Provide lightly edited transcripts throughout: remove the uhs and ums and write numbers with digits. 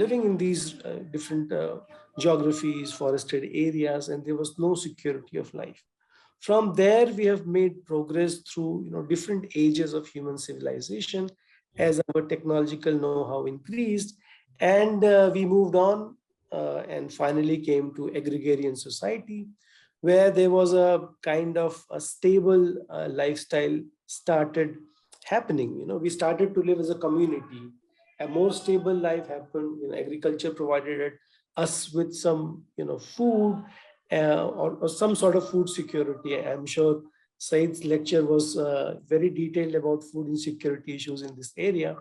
living in these different geographies, forested areas, and there was no security of life. From there, we have made progress through different ages of human civilization as our technological know-how increased, and we moved on and finally came to agrarian society, where there was a kind of a stable lifestyle started happening. We started to live as a community. A more stable life happened. Agriculture provided us with some food, or some sort of food security. I'm sure Said's lecture was very detailed about food insecurity issues in this area.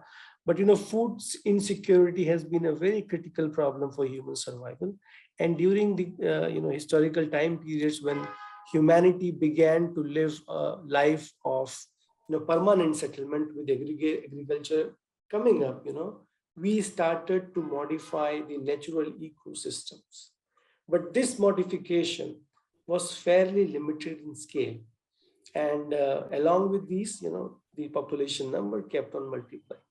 But food insecurity has been a very critical problem for human survival. And during the historical time periods when humanity began to live a life of permanent settlement with agriculture coming up, we started to modify the natural ecosystems. But this modification was fairly limited in scale. And along with these, the population number kept on multiplying.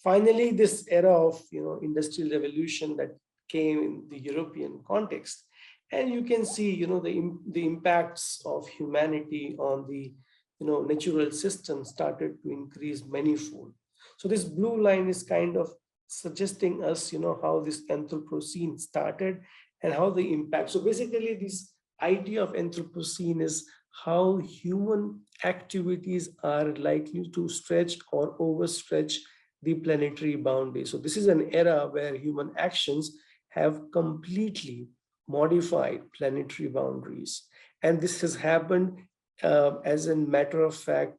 Finally, this era of industrial revolution that came in the European context, and you can see the impacts of humanity on the natural system started to increase manifold. So this blue line is kind of suggesting us how this Anthropocene started and how the impact. So basically, this idea of Anthropocene is how human activities are likely to stretch or overstretch the planetary boundary. So this is an era where human actions have completely modified planetary boundaries. And this has happened as a matter of fact,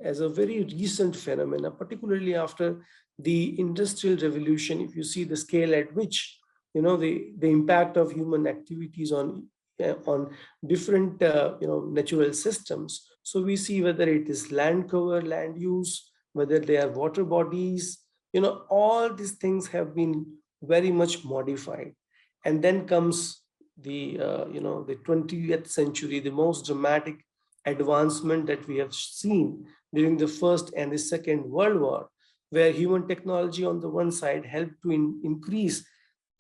as a very recent phenomena, particularly after the Industrial Revolution. If you see the scale at which the impact of human activities on different natural systems. So we see whether it is land cover, land use, whether they are water bodies, all these things have been very much modified. And then comes the the 20th century, the most dramatic advancement that we have seen during the First and the Second World War, where human technology on the one side helped to increase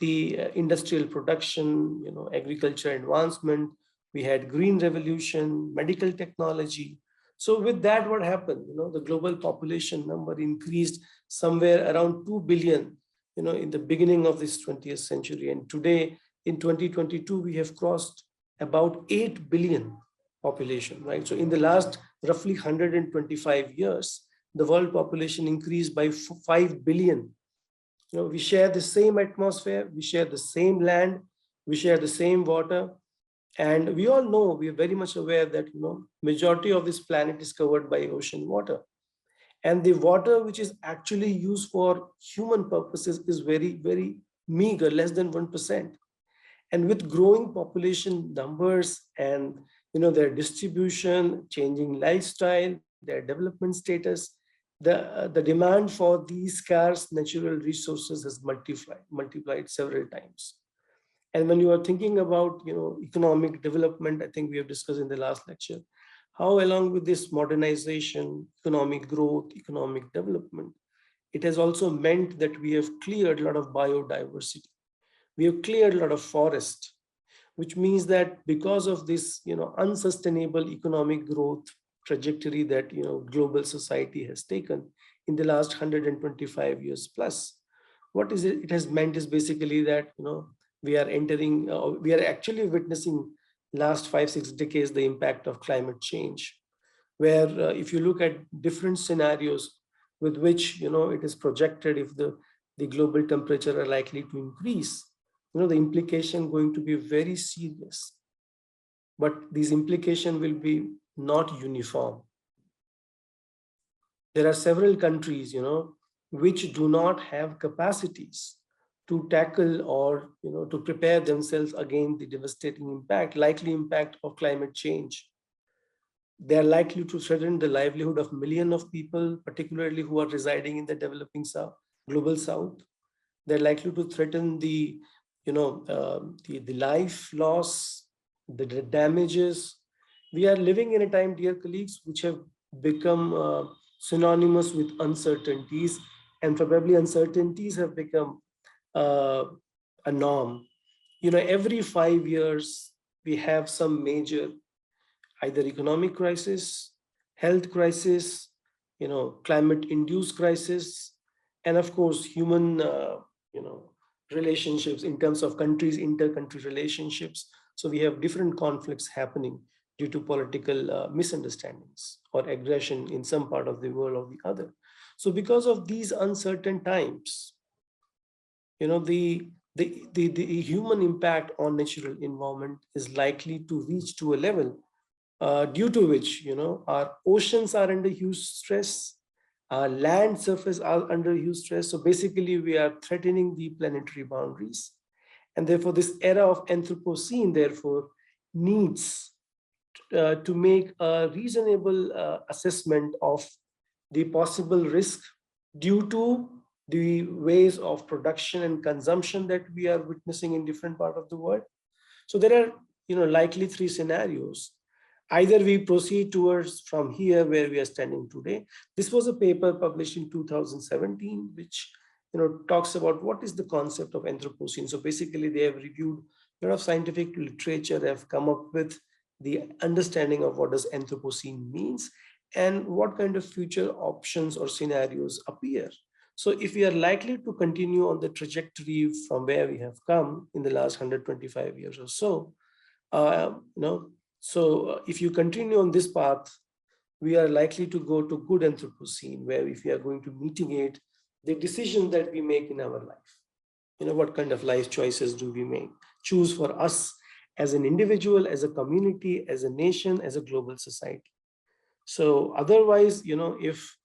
the industrial production, agriculture advancement. We had green revolution, medical technology. So with that, what happened? The global population number increased somewhere around 2 billion, in the beginning of this 20th century. And today in 2022, we have crossed about 8 billion population, right? So in the last roughly 125 years, the world population increased by 5 billion. We share the same atmosphere, we share the same land, we share the same water. And we all know, we are very much aware that, majority of this planet is covered by ocean water. And the water which is actually used for human purposes is very, very meager, less than 1%. And with growing population numbers and their distribution, changing lifestyle, their development status, the demand for these scarce natural resources has multiplied several times. And when you are thinking about economic development, I think we have discussed in the last lecture, how along with this modernization, economic growth, economic development, it has also meant that we have cleared a lot of biodiversity. We have cleared a lot of forest, which means that because of this unsustainable economic growth trajectory that global society has taken in the last 125 years plus, what is it has meant is basically that we are entering, we are actually witnessing last 5-6 decades the impact of climate change, where if you look at different scenarios with which it is projected, if the global temperature are likely to increase, the implication going to be very serious. But these implications will be not uniform. There are several countries, which do not have capacities to tackle or to prepare themselves against the devastating likely impact of climate change. They are likely to threaten the livelihood of millions of people, particularly who are residing in the developing South, global South. They're likely to threaten the life loss, the damages. We are living in a time, dear colleagues, which have become synonymous with uncertainties, and probably uncertainties have become a norm. Every 5 years, we have some major either economic crisis, health crisis, climate-induced crisis, and of course, human, relationships in terms of countries, inter-country relationships. So we have different conflicts happening due to political misunderstandings or aggression in some part of the world or the other. So because of these uncertain times, the human impact on natural environment is likely to reach to a level due to which our oceans are under huge stress, our land surface are under huge stress. So basically we are threatening the planetary boundaries, and therefore this era of Anthropocene therefore needs to make a reasonable assessment of the possible risk due to the ways of production and consumption that we are witnessing in different parts of the world. So there are likely three scenarios. Either we proceed towards from here where we are standing today. This was a paper published in 2017, which talks about what is the concept of Anthropocene. So basically they have reviewed a lot of scientific literature, they have come up with the understanding of what does Anthropocene means and what kind of future options or scenarios appear. So if we are likely to continue on the trajectory from where we have come in the last 125 years or so, if you continue on this path, we are likely to go to good Anthropocene, where if we are going to mitigate the decisions that we make in our life, what kind of life choices do we choose for us as an individual, as a community, as a nation, as a global society. So otherwise, if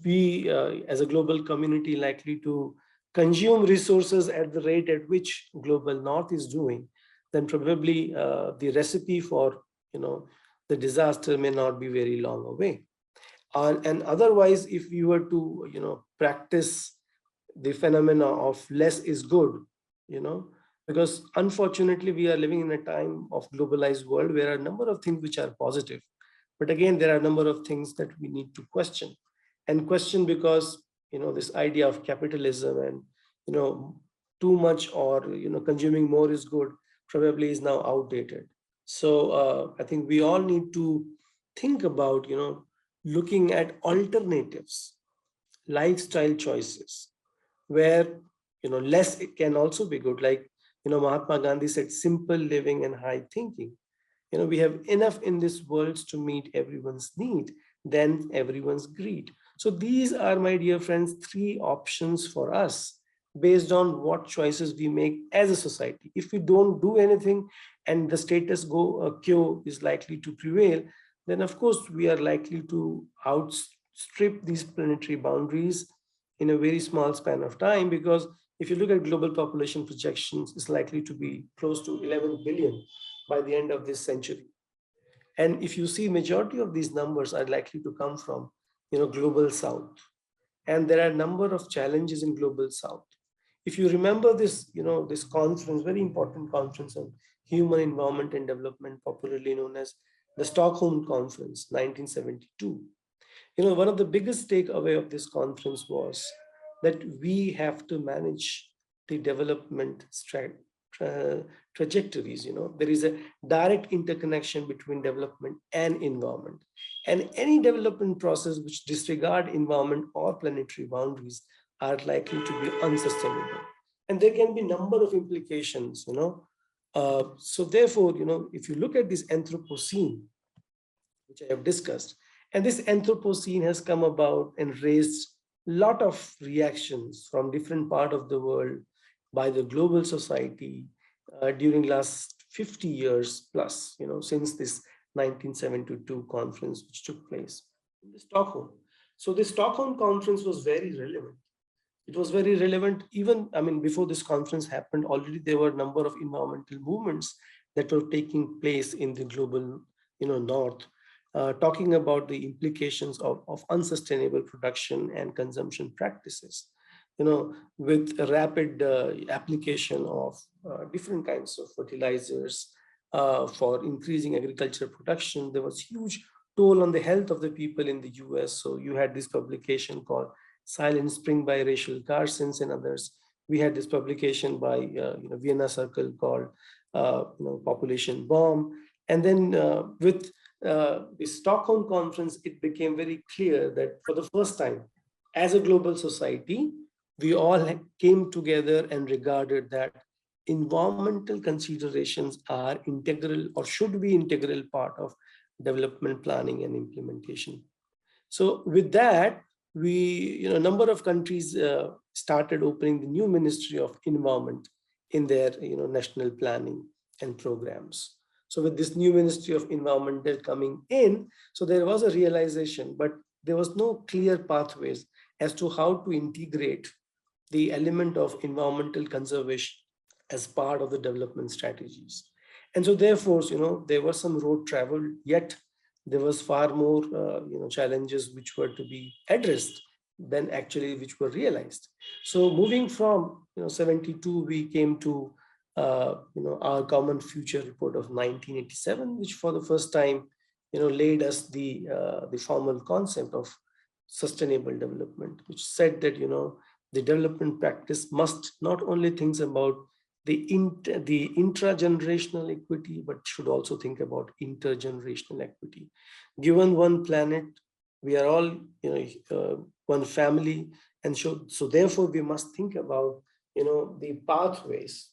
we as a global community likely to consume resources at the rate at which global north is doing, then probably the recipe for the disaster may not be very long away. And otherwise, if we were to practice the phenomena of less is good, because unfortunately we are living in a time of globalized world where a number of things which are positive, but again there are a number of things that we need to question because this idea of capitalism and too much or consuming more is good probably is now outdated. So I think we all need to think about looking at alternatives, lifestyle choices, where less can also be good. Like Mahatma Gandhi said, simple living and high thinking. We have enough in this world to meet everyone's need, then everyone's greed. So these are, my dear friends, three options for us based on what choices we make as a society. If we don't do anything and the status quo is likely to prevail, then of course we are likely to outstrip these planetary boundaries in a very small span of time, because if you look at global population projections, it's likely to be close to 11 billion by the end of this century. And if you see, majority of these numbers are likely to come from global south. And there are a number of challenges in global south. If you remember this, this conference, very important conference on human environment and development, popularly known as the Stockholm Conference, 1972. One of the biggest takeaway of this conference was that we have to manage the development trajectories. There is a direct interconnection between development and environment. And any development process which disregard environment or planetary boundaries are likely to be unsustainable. And there can be a number of implications, so therefore, if you look at this Anthropocene, which I have discussed, and this Anthropocene has come about and raised a lot of reactions from different parts of the world by the global society during last 50 years plus, since this 1972 conference which took place in Stockholm. So the Stockholm conference was very relevant. It was very relevant even, before this conference happened, already there were a number of environmental movements that were taking place in the global, north, talking about the implications of unsustainable production and consumption practices, with a rapid application of different kinds of fertilizers for increasing agriculture production. There was huge toll on the health of the people in the US. So you had this publication called Silent Spring by Rachel Carson and others, we had this publication by Vienna Circle called Population Bomb. And then with the Stockholm Conference, it became very clear that for the first time, as a global society, we all came together and regarded that environmental considerations are integral or should be integral part of development planning and implementation. So with that, a number of countries started opening the new Ministry of Environment in their national planning and programs. So with this new Ministry of Environment coming in, so there was a realization, but there was no clear pathways as to how to integrate the element of environmental conservation as part of the development strategies. And so therefore, there was some road travel, yet there was far more challenges which were to be addressed than actually which were realized. So moving from 72, we came to our Common Future Report of 1987, which for the first time laid us the formal concept of sustainable development, which said that the development practice must not only think about the intra-generational equity, but should also think about intergenerational equity. Given one planet, we are all one family, and so therefore we must think about the pathways,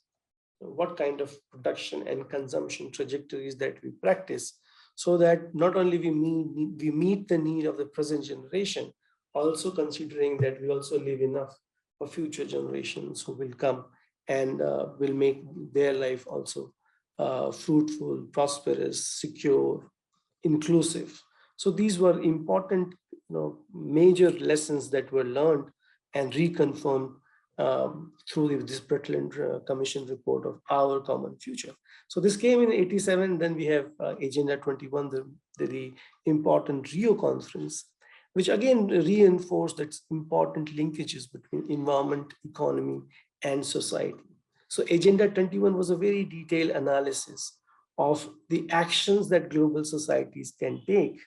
what kind of production and consumption trajectories that we practice, so that not only we meet the need of the present generation, also considering that we also leave enough for future generations who will come and will make their life also fruitful, prosperous, secure, inclusive. So these were important, major lessons that were learned and reconfirmed through this Brundtland Commission report of our common future. So this came in 87. Then we have Agenda 21, the important Rio conference, which again reinforced its important linkages between environment, economy, and society. So Agenda 21 was a very detailed analysis of the actions that global societies can take.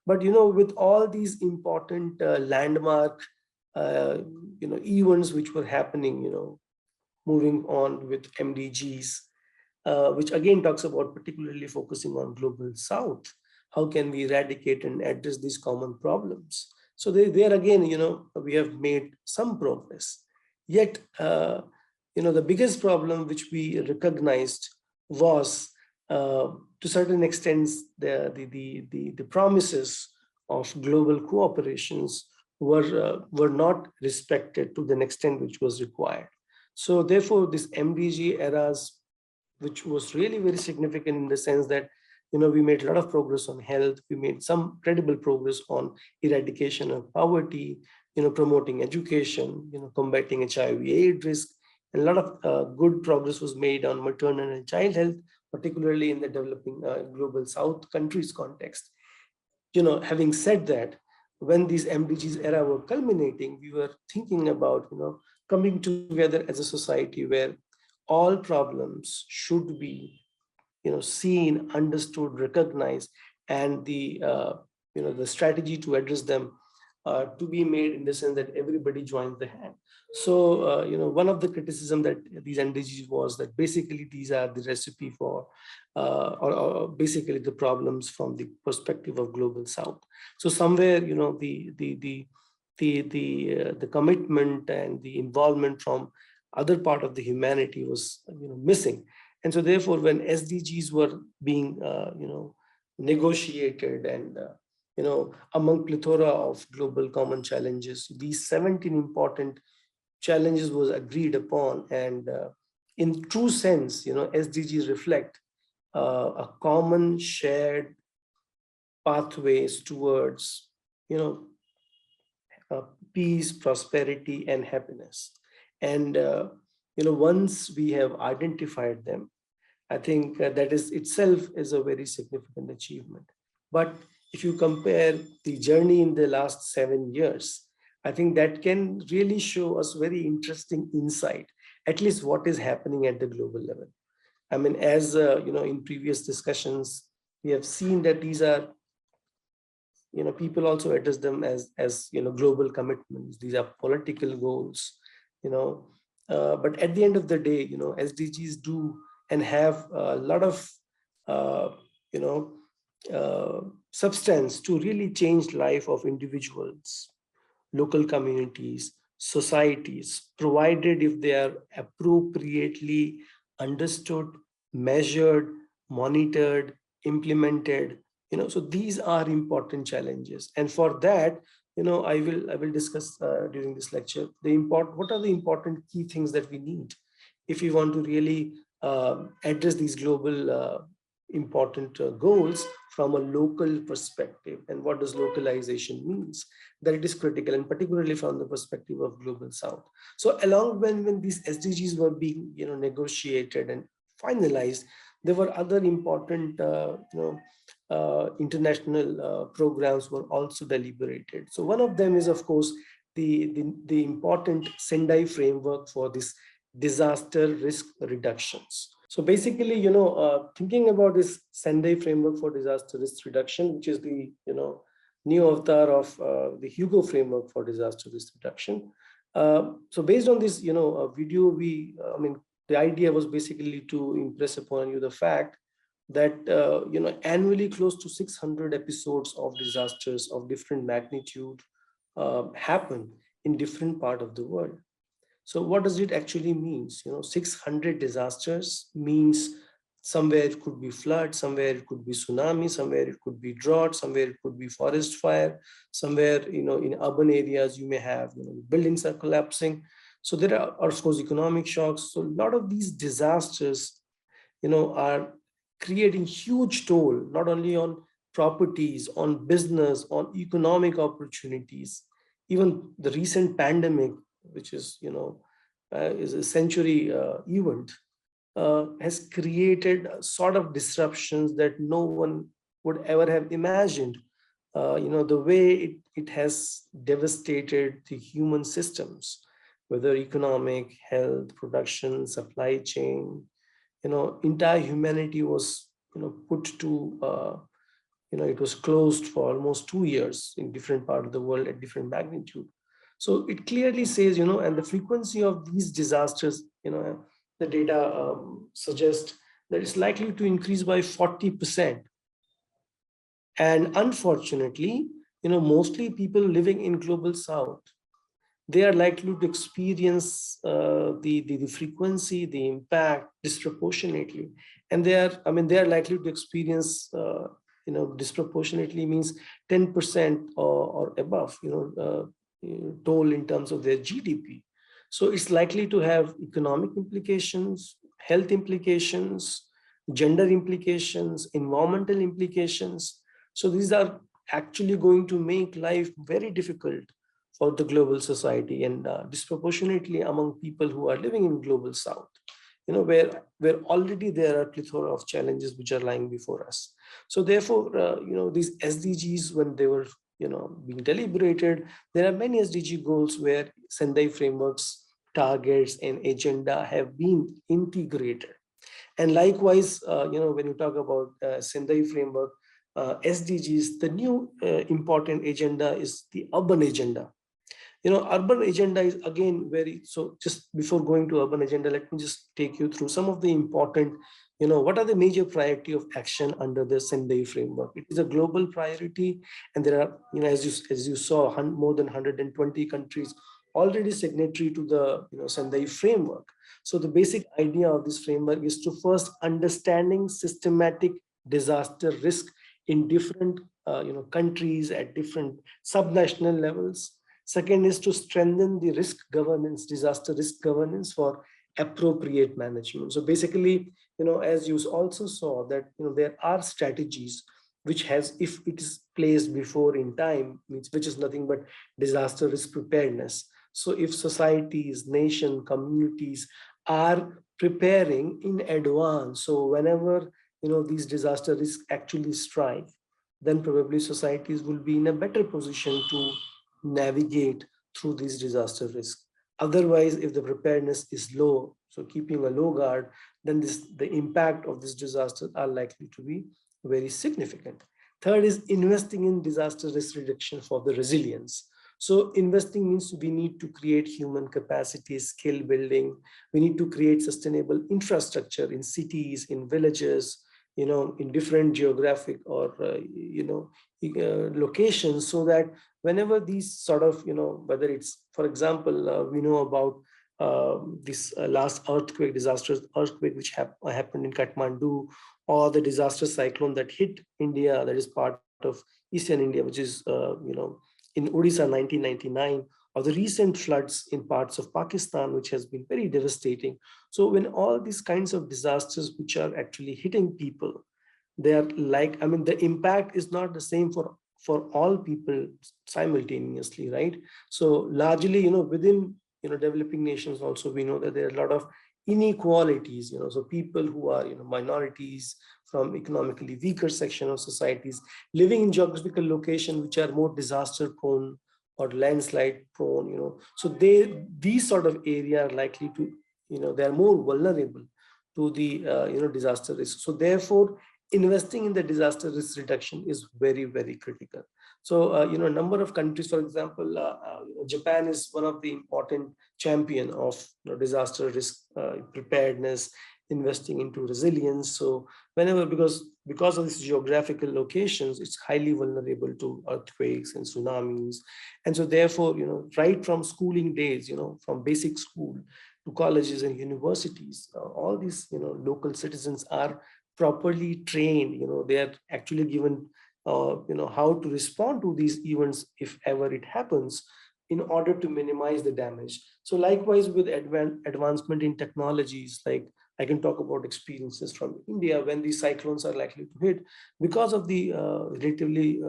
But with all these important landmark events which were happening, moving on with MDGs, which again talks about particularly focusing on global South. How can we eradicate and address these common problems? So there again, we have made some progress. Yet, the biggest problem which we recognized was, to certain extents, the promises of global cooperations were not respected to the extent which was required. So therefore, this MDG eras, which was really very significant in the sense that we made a lot of progress on health, we made some credible progress on eradication of poverty, promoting education, combating HIV/AIDS risk, and a lot of good progress was made on maternal and child health, particularly in the developing global South countries context. Having said that, when these MDGs era were culminating, we were thinking about, coming together as a society where all problems should be, seen, understood, recognized, and the strategy to address them to be made in the sense that everybody joins the hand. So, one of the criticism that these MDGs was that basically these are the recipe for, or basically the problems from the perspective of global South. So somewhere, the commitment and the involvement from other part of the humanity was, missing. And so therefore, when SDGs were being, negotiated and, among plethora of global common challenges, these 17 important challenges was agreed upon. And in true sense, SDGs reflect a common shared pathways towards, peace, prosperity, and happiness. And, once we have identified them, I think that is itself is a very significant achievement. But if you compare the journey in the last 7 years, I think that can really show us very interesting insight, at least what is happening at the global level. I mean, as in previous discussions, we have seen that these are, people also address them as global commitments. These are political goals, But at the end of the day, SDGs do and have a lot of, uh, you know, substance to really change life of individuals, local communities, societies, provided if they are appropriately understood, measured, monitored, implemented. So these are important challenges, and for that, I will discuss during this lecture what are the important key things that we need if we want to really address these global important goals from a local perspective. And what does localization means? That it is critical, and particularly from the perspective of global south. So along when these SDGs were being negotiated and finalized, there were other important international programs were also deliberated. So one of them is, of course, the important Sendai framework for this disaster risk reductions. So basically, thinking about this Sendai framework for disaster risk reduction, which is the new avatar of the Hugo framework for disaster risk reduction. So based on this, video, the idea was basically to impress upon you the fact that annually close to 600 episodes of disasters of different magnitude happen in different part of the world. So what does it actually means? 600 disasters means somewhere it could be flood, somewhere it could be tsunami, somewhere it could be drought, somewhere it could be forest fire, somewhere, in urban areas, you may have, buildings are collapsing. So there are, of course, economic shocks. So a lot of these disasters, are creating huge toll, not only on properties, on business, on economic opportunities. Even the recent pandemic, which is a century event, has created sort of disruptions that no one would ever have imagined. The way it has devastated the human systems, whether economic, health, production, supply chain. Entire humanity was put to it was closed for almost 2 years in different part of the world at different magnitude. So it clearly says, and the frequency of these disasters, the data suggests that it's likely to increase by 40%. And unfortunately, mostly people living in global south, they are likely to experience the frequency, the impact disproportionately. And they are likely to experience, disproportionately means 10% or above, toll in terms of their GDP. So it's likely to have economic implications, health implications, gender implications, environmental implications. So these are actually going to make life very difficult for the global society, and disproportionately among people who are living in global south, where already there are plethora of challenges which are lying before us. So therefore, these SDGs, when they were being deliberated, there are many SDG goals where Sendai frameworks, targets, and agenda have been integrated. And likewise, when you talk about Sendai framework, SDGs, the new important agenda is the urban agenda. Urban agenda is again very, so just before going to urban agenda, let me just take you through some of the important, what are the major priority of action under the Sendai framework. It is a global priority, and there are, as you saw, more than 120 countries already signatory to the Sendai framework. So the basic idea of this framework is to first understanding systematic disaster risk in different countries at different subnational levels. Second is to strengthen the risk governance, disaster risk governance for appropriate management. So basically, as you also saw that, there are strategies which has, if it is placed before in time, which is nothing but disaster risk preparedness. So if societies, nation, communities are preparing in advance, so whenever, these disaster risks actually strike, then probably societies will be in a better position to navigate through these disaster risks. Otherwise, if the preparedness is low, so keeping a low guard, then the impact of this disaster are likely to be very significant. Third is investing in disaster risk reduction for the resilience. So investing means we need to create human capacity, skill building. We need to create sustainable infrastructure in cities, in villages, in different geographic or, locations, so that whenever these sort of, whether it's, for example, we know about this last earthquake, disastrous earthquake, which happened in Kathmandu, or the disaster cyclone that hit India, that is part of Eastern India, which is, in Odisha 1999, or the recent floods in parts of Pakistan, which has been very devastating. So when all these kinds of disasters which are actually hitting people, they are like, I mean, the impact is not the same for all people simultaneously, right? So largely, within, developing nations also, we know that there are a lot of inequalities, so people who are, minorities from economically weaker section of societies living in geographical location which are more disaster prone or landslide prone, so these sort of area are likely to, they are more vulnerable to the, disaster risk. So therefore, investing in the disaster risk reduction is very, very critical. So, a number of countries, for example, Japan is one of the important champion of, disaster risk preparedness, investing into resilience. So whenever, because of these geographical locations, it's highly vulnerable to earthquakes and tsunamis. And so therefore, right from schooling days, from basic school to colleges and universities, all these, local citizens are properly trained. They are actually given, how to respond to these events if ever it happens, in order to minimize the damage. So likewise with advancement in technologies, like I can talk about experiences from India when these cyclones are likely to hit. Because of the relatively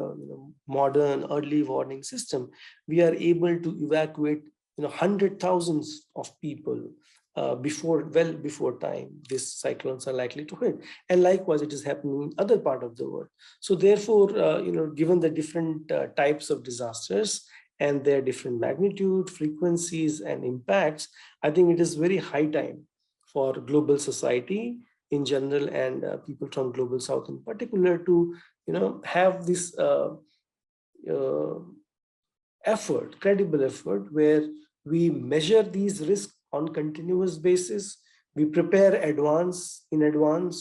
modern early warning system, we are able to evacuate, hundred thousands of people well before time these cyclones are likely to hit. And likewise, it is happening in other part of the world. So therefore, given the different types of disasters and their different magnitude, frequencies, and impacts, I think it is very high time for global society in general, and people from global south in particular, to have this uh, effort, credible effort, where we measure these risks on continuous basis. We prepare in advance,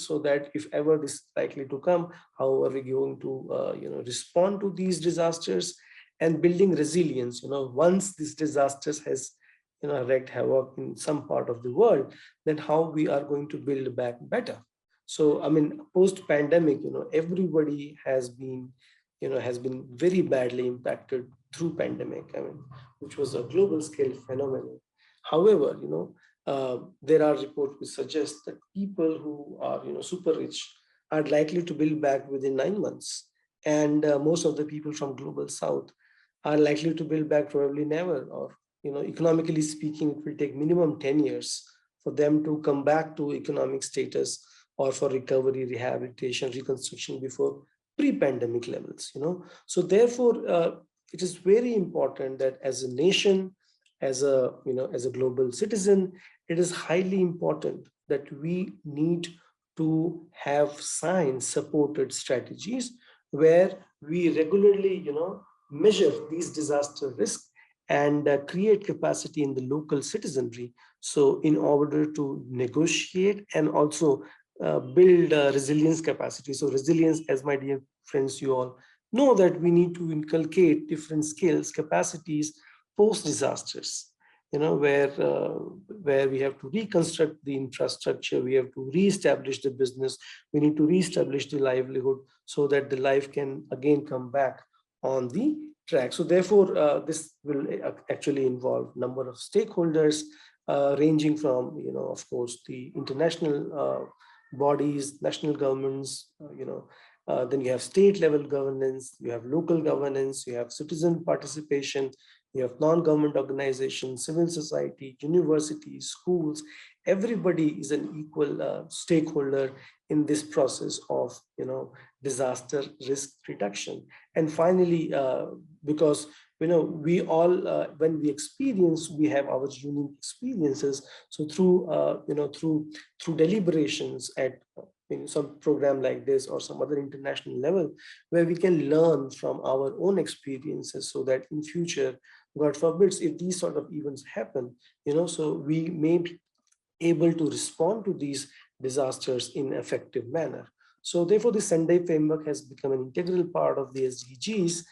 so that if ever this is likely to come, how are we going to respond to these disasters, and building resilience. Once this disasters has wreaked havoc in some part of the world, then how we are going to build back better. So I mean, post pandemic, everybody has been very badly impacted through pandemic, I mean, which was a global scale phenomenon. However, there are reports which suggest that people who are, super rich are likely to build back within 9 months. And most of the people from global south are likely to build back probably never, or, economically speaking, it will take minimum 10 years for them to come back to economic status, or for recovery, rehabilitation, reconstruction before pre-pandemic levels. So therefore, it is very important that as a nation, as a global citizen, it is highly important that we need to have science supported strategies, where we regularly measure these disaster risks, and create capacity in the local citizenry, so in order to negotiate and also build resilience capacity. So resilience, as my dear friends, you all know, that we need to inculcate different skills, capacities post disasters, where we have to reconstruct the infrastructure, we have to reestablish the business, we need to reestablish the livelihood, so that the life can again come back on the track. So therefore, this will actually involve number of stakeholders, ranging from, of course, the international bodies, national governments, then you have state level governance, you have local governance, you have citizen participation, you have non-government organizations, civil society, universities, schools. Everybody is an equal stakeholder in this process of, disaster risk reduction. And finally, because we all, when we experience, we have our unique experiences. So through through deliberations at some program like this or some other international level where we can learn from our own experiences, so that in future, God forbids, if these sort of events happen, so we may be able to respond to these disasters in effective manner. So therefore, the Sendai framework has become an integral part of the SDGs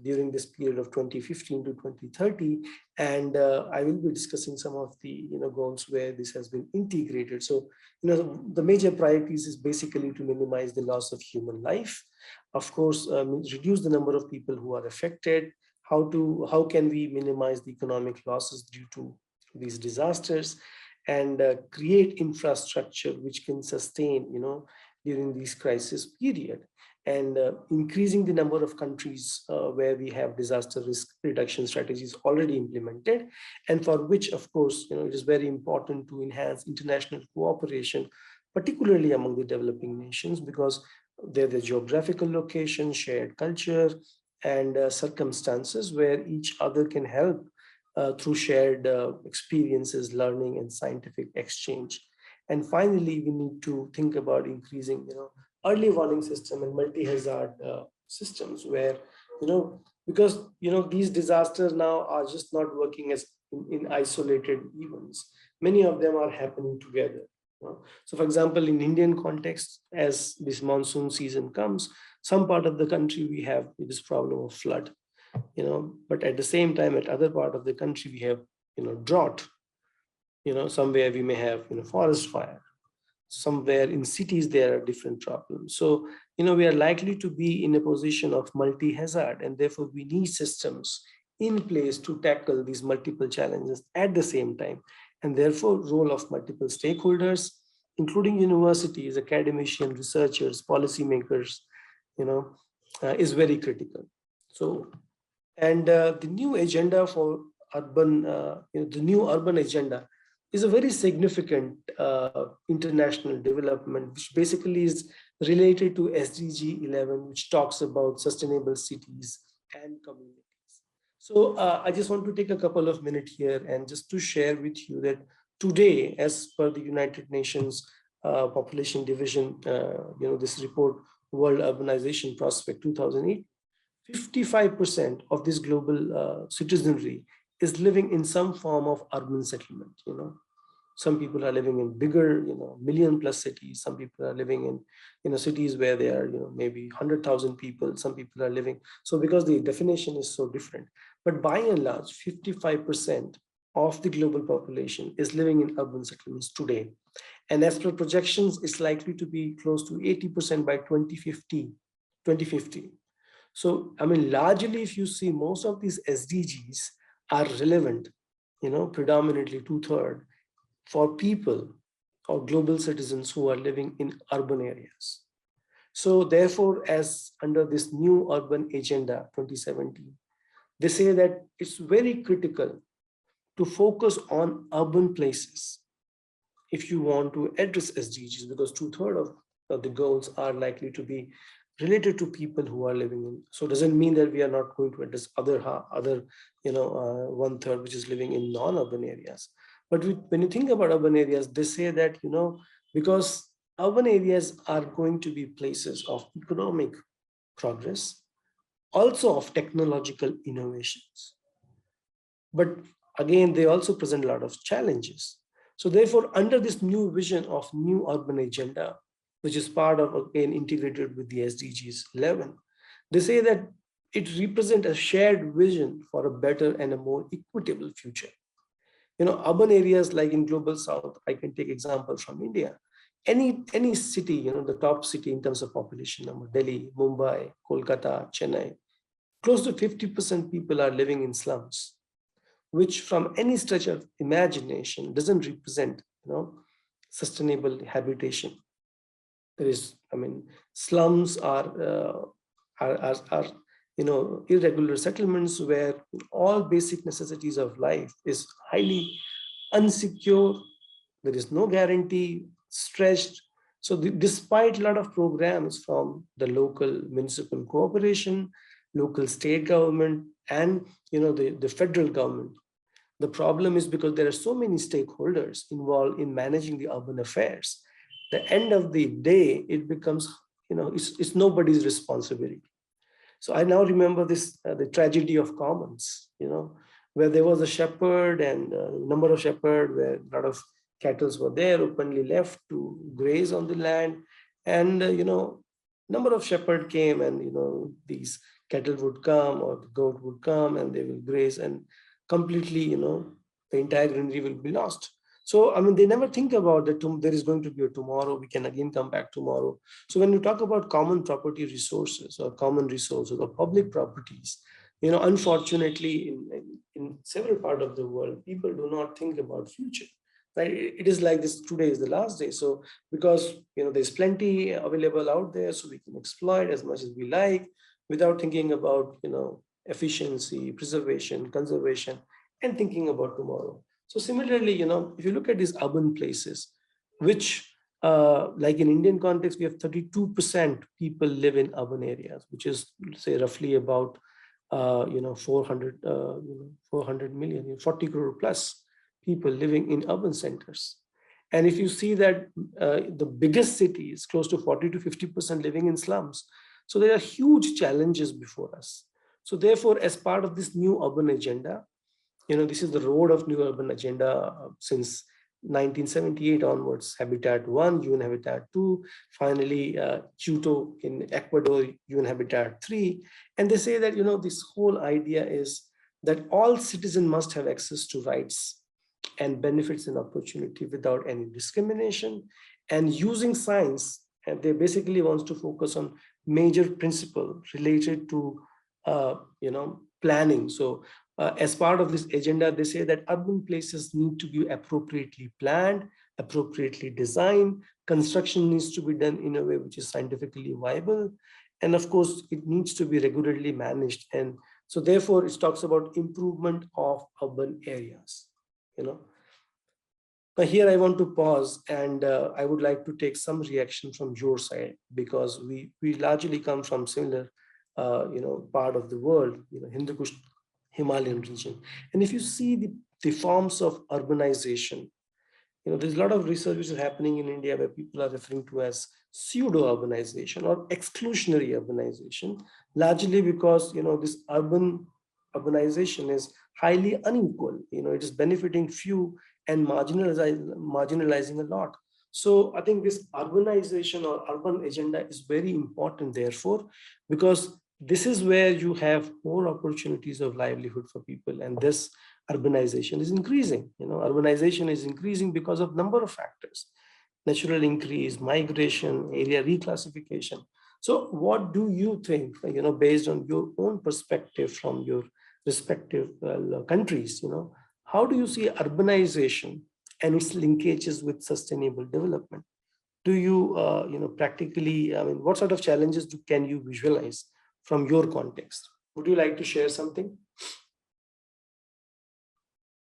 during this period of 2015 to 2030. And I will be discussing some of the goals where this has been integrated. So the major priorities is basically to minimize the loss of human life, of course, reduce the number of people who are affected. How can we minimize the economic losses due to these disasters, and create infrastructure which can sustain during this crisis period, and increasing the number of countries where we have disaster risk reduction strategies already implemented, and for which, of course, it is very important to enhance international cooperation, particularly among the developing nations, because they're the geographical location, shared culture, and circumstances where each other can help through shared experiences, learning, and scientific exchange. And finally, we need to think about increasing, early warning system and multi-hazard systems where, because, these disasters now are just not working as in isolated events. Many of them are happening together. So for example, in Indian context, as this monsoon season comes, some part of the country, we have this problem of flood, but at the same time, at other part of the country, we have, drought, somewhere we may have, forest fire, somewhere in cities, there are different problems. So, we are likely to be in a position of multi-hazard, and therefore we need systems in place to tackle these multiple challenges at the same time. And therefore, role of multiple stakeholders, including universities, academicians, researchers, policymakers, is very critical. So, and the new agenda for urban, the new urban agenda is a very significant international development, which basically is related to SDG 11, which talks about sustainable cities and communities. So I just want to take a couple of minutes here and just to share with you that today, as per the United Nations Population Division, this report, World Urbanization Prospect 2008, 55% of this global citizenry is living in some form of urban settlement. Some people are living in bigger, million plus cities. Some people are living in, cities where there are, maybe 100,000 people. Some people are living. So because the definition is so different, but by and large, 55% of the global population is living in urban settlements today. And as per projections, it's likely to be close to 80% by 2050. So, largely, if you see, most of these SDGs are relevant, predominantly 2/3 for people or global citizens who are living in urban areas. So therefore, as under this new urban agenda 2017, they say that it's very critical to focus on urban places if you want to address SDGs, because 2/3 of the goals are likely to be related to people who are living in. So it doesn't mean that we are not going to address other 1/3, which is living in non-urban areas. But when you think about urban areas, they say that, because urban areas are going to be places of economic progress, also of technological innovations. But again, they also present a lot of challenges. So therefore, under this new vision of new urban agenda, which is part of, again, integrated with the SDGs 11, they say that it represents a shared vision for a better and a more equitable future. Urban areas like in Global South, I can take example from India. Any city, the top city in terms of population number, Delhi, Mumbai, Kolkata, Chennai, close to 50% people are living in slums, which from any stretch of imagination doesn't represent, sustainable habitation. There is, slums are irregular settlements where all basic necessities of life is highly unsecure. There is no guarantee, stretched. So despite a lot of programs from the local municipal corporation, local state government, and the federal government, the problem is because there are so many stakeholders involved in managing the urban affairs, the end of the day, it becomes, it's nobody's responsibility. So I now remember this, the tragedy of commons, where there was a shepherd and a number of shepherds, where a lot of cattle were there openly left to graze on the land. And, number of shepherd came, and, these cattle would come, or the goat would come, and they will graze, and completely, the entire greenery will be lost. So, I mean, they never think about that there is going to be a tomorrow, we can again come back tomorrow. So when you talk about common property resources or common resources or public properties, unfortunately, in several parts of the world, people do not think about future. Right? It is like this, today is the last day. So because, there's plenty available out there, so we can exploit as much as we like without thinking about, efficiency, preservation, conservation, and thinking about tomorrow. So similarly, if you look at these urban places, which like in Indian context, we have 32% people live in urban areas, which is, say, roughly about 400 million, 40 crore plus people living in urban centers. And if you see that the biggest city is close to 40 to 50% living in slums. So there are huge challenges before us. So therefore, as part of this new urban agenda, this is the road of new urban agenda since 1978 onwards, Habitat 1, UN Habitat 2, finally Quito in Ecuador, UN Habitat 3. And they say that, this whole idea is that all citizens must have access to rights and benefits and opportunity without any discrimination, and using science. And they basically wants to focus on major principle related to, planning. So as part of this agenda, they say that urban places need to be appropriately planned, appropriately designed. Construction needs to be done in a way which is scientifically viable. And of course, it needs to be regularly managed. And so therefore, it talks about improvement of urban areas. Now here I want to pause, and I would like to take some reaction from your side, because we largely come from similar, part of the world, Hindu Kush Himalayan region. And if you see the forms of urbanization, there's a lot of research which is happening in India where people are referring to as pseudo-urbanization or exclusionary urbanization, largely because, this urbanization is highly unequal. It is benefiting few and marginalizing a lot. So I think this urbanization or urban agenda is very important, therefore, because this is where you have more opportunities of livelihood for people, and this urbanization is increasing. Urbanization is increasing because of number of factors: natural increase, migration, area reclassification. So what do you think, based on your own perspective from your respective countries, how do you see urbanization and its linkages with sustainable development? Do you, practically, I mean, what sort of challenges can you visualize from your context? Would you like to share something?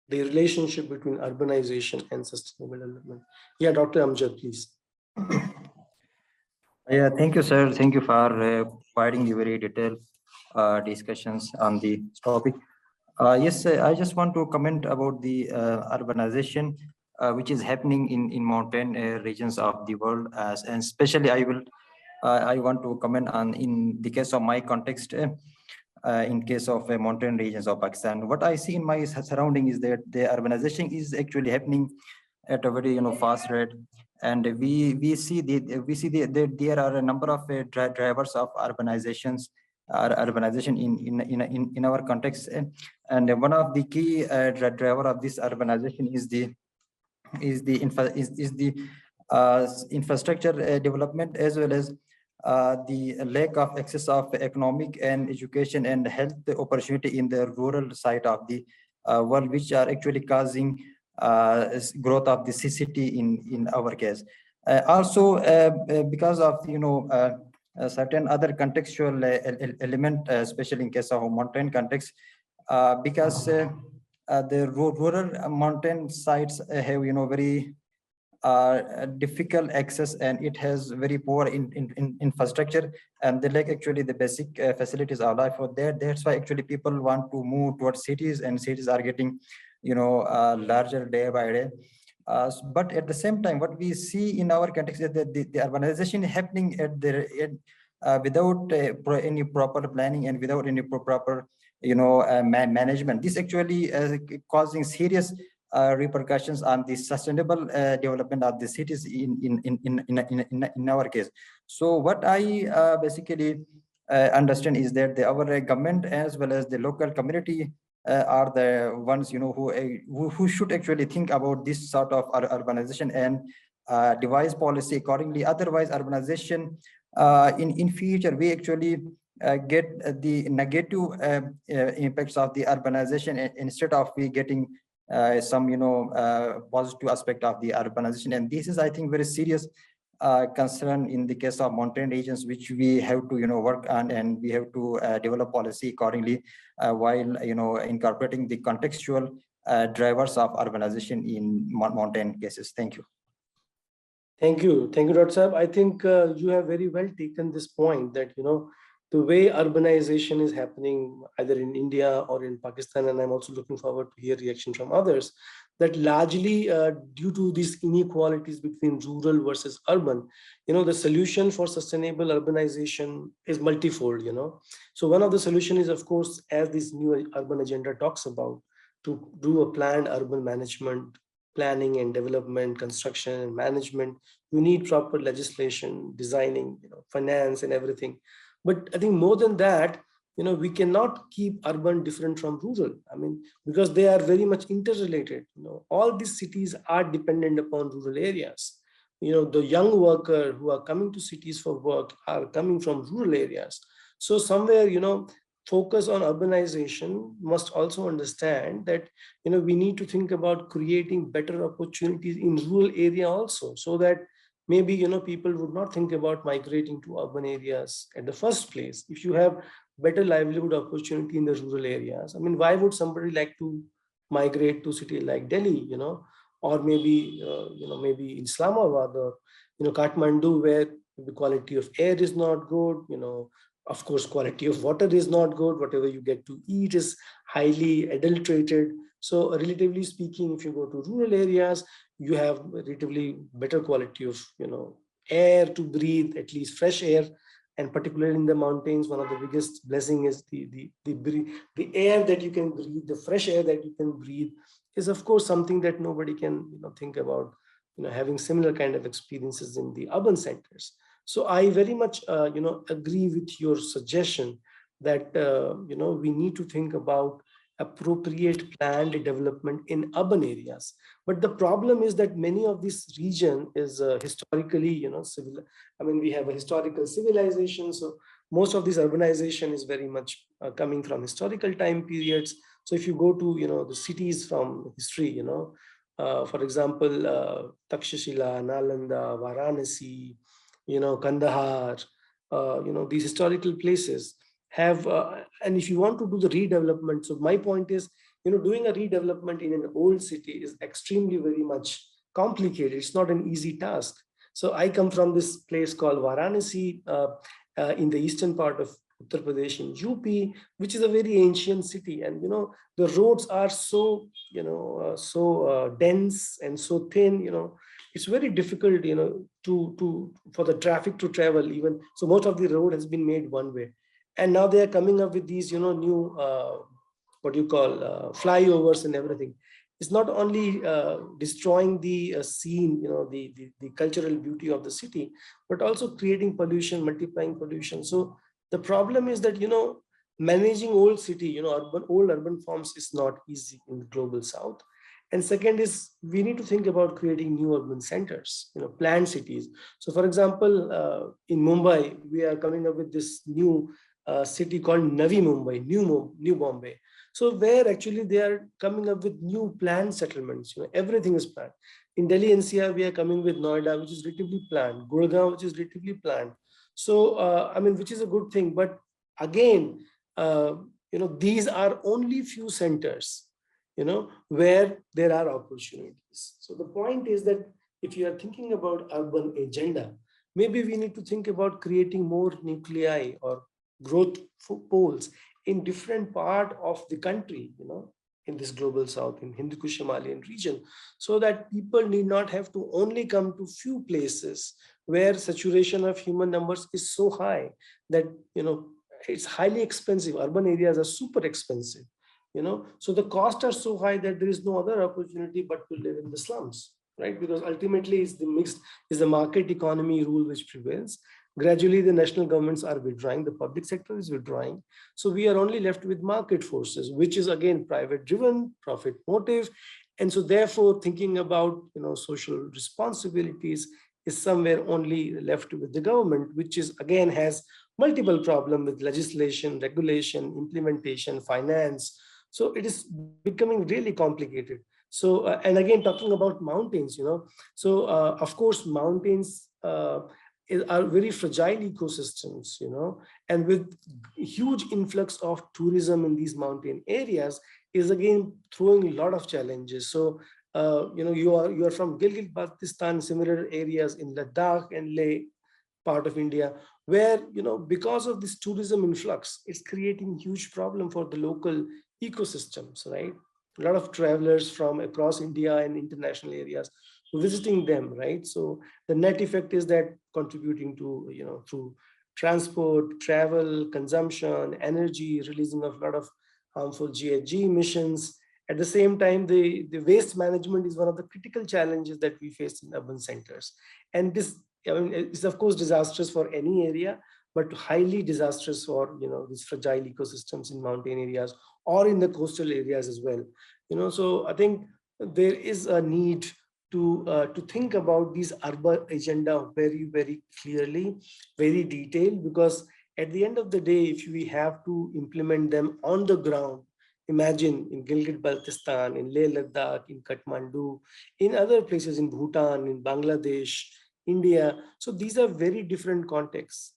The relationship between urbanization and sustainable development. Yeah, Dr. Amjad, please. Yeah, thank you, sir. Thank you for providing the very detailed discussions on the topic. Yes, I just want to comment about the urbanization which is happening in mountain regions of the world, and especially I want to comment on, in the case of my context, in case of mountain regions of Pakistan. What I see in my surrounding is that the urbanization is actually happening at a very fast rate, and we see there are a number of drivers of urbanization in our context, and one of the key driver of this urbanization is the infrastructure development, as well as the lack of access of economic and education and health opportunity in the rural side of the world, which are actually causing growth of the CCT in our case. Also, because of certain other contextual element, especially in case of mountain context, because the rural mountain sites have very difficult access, and it has very poor in infrastructure, and they lack actually the basic facilities are life for there. That's why actually people want to move towards cities, and cities are getting larger day by day. But at the same time, what we see in our context is that the urbanization is happening without any proper planning and without any proper, management. This actually causing serious repercussions on the sustainable development of the cities in our case. So what I basically understand is that our government as well as the local community are the ones who should actually think about this sort of urbanization and devise policy accordingly. Otherwise, urbanization in future we actually get the negative impacts of the urbanization instead of we getting some positive aspect of the urbanization. And this is, I think, very serious concern in the case of mountain regions, which we have to work on, and we have to develop policy accordingly while incorporating the contextual drivers of urbanization in mountain cases. Thank you. Thank you, Dr. Saab. I think you have very well taken this point that the way urbanization is happening either in India or in Pakistan, and I'm also looking forward to hear reaction from others, that largely due to these inequalities between rural versus urban, the solution for sustainable urbanization is multifold. So one of the solution is, of course, as this new urban agenda talks about, to do a planned urban management, planning and development, construction and management. You need proper legislation, designing, finance and everything. But I think more than that, we cannot keep urban different from rural. I mean, because they are very much interrelated. All these cities are dependent upon rural areas. The young worker who are coming to cities for work are coming from rural areas. So somewhere, focus on urbanization must also understand that, we need to think about creating better opportunities in rural area also, so that maybe, people would not think about migrating to urban areas at the first place. If you have better livelihood opportunity in the rural areas, I mean, why would somebody like to migrate to city like Delhi, or maybe, maybe Islamabad or, Kathmandu, where the quality of air is not good, of course, quality of water is not good. Whatever you get to eat is highly adulterated. So relatively speaking, if you go to rural areas, you have relatively better quality of, air to breathe, at least fresh air. And particularly in the mountains, one of the biggest blessing is the air that you can breathe, the fresh air that you can breathe is, of course, something that nobody can think about, having similar kind of experiences in the urban centers. So I very much, agree with your suggestion that, we need to think about appropriate planned development in urban areas. But the problem is that many of this region is historically, civil. I mean, we have a historical civilization. So most of this urbanization is very much coming from historical time periods. So if you go to, the cities from history, for example, Takshashila, Nalanda, Varanasi, Kandahar, these historical places have, and if you want to do the redevelopment, so my point is, doing a redevelopment in an old city is extremely very much complicated. It's not an easy task. So I come from this place called Varanasi in the eastern part of Uttar Pradesh in UP, which is a very ancient city. And, the roads are so, dense and so thin, it's very difficult, for the traffic to travel even. So most of the road has been made one way. And now they are coming up with these, new, what you call flyovers and everything. It's not only destroying the scene, the cultural beauty of the city, but also creating pollution, multiplying pollution. So the problem is that, managing old city, old urban forms is not easy in the global south. And second is, we need to think about creating new urban centers, planned cities. So for example, in Mumbai, we are coming up with this new city called Navi Mumbai, New Bombay. So where actually they are coming up with new planned settlements, everything is planned. In Delhi NCR, we are coming with Noida, which is relatively planned, Gurgaon, which is relatively planned. So, I mean, which is a good thing. But again, these are only few centers, where there are opportunities. So the point is that if you are thinking about urban agenda, maybe we need to think about creating more nuclei or growth poles in different part of the country, in this global south, in Hindu Kush Himalayan region, so that people need not have to only come to few places where saturation of human numbers is so high that, it's highly expensive. Urban areas are super expensive, so the costs are so high that there is no other opportunity but to live in the slums, right? Because ultimately is the market economy rule which prevails. Gradually, the national governments are withdrawing, the public sector is withdrawing. So we are only left with market forces, which is again private driven, profit motive. And so therefore, thinking about social responsibilities is somewhere only left with the government, which is again has multiple problems with legislation, regulation, implementation, finance. So it is becoming really complicated. So, and again, talking about mountains, so of course, mountains are very fragile ecosystems, and with huge influx of tourism in these mountain areas is again throwing a lot of challenges. So, you are from Gilgit-Baltistan, similar areas in Ladakh and Leh part of India, where, because of this tourism influx, it's creating huge problem for the local ecosystems, right? A lot of travelers from across India and international areas visiting them, right? So the net effect is that contributing to, through transport, travel, consumption, energy, releasing of a lot of harmful GHG emissions. At the same time, the waste management is one of the critical challenges that we face in urban centers. And this, it's of course disastrous for any area, but highly disastrous for, these fragile ecosystems in mountain areas or in the coastal areas as well. So I think there is a need to think about these urban agenda very, very clearly, very detailed, because at the end of the day, if we have to implement them on the ground, imagine in Gilgit-Baltistan, in Leh Ladakh, in Kathmandu, in other places in Bhutan, in Bangladesh, India. So these are very different contexts.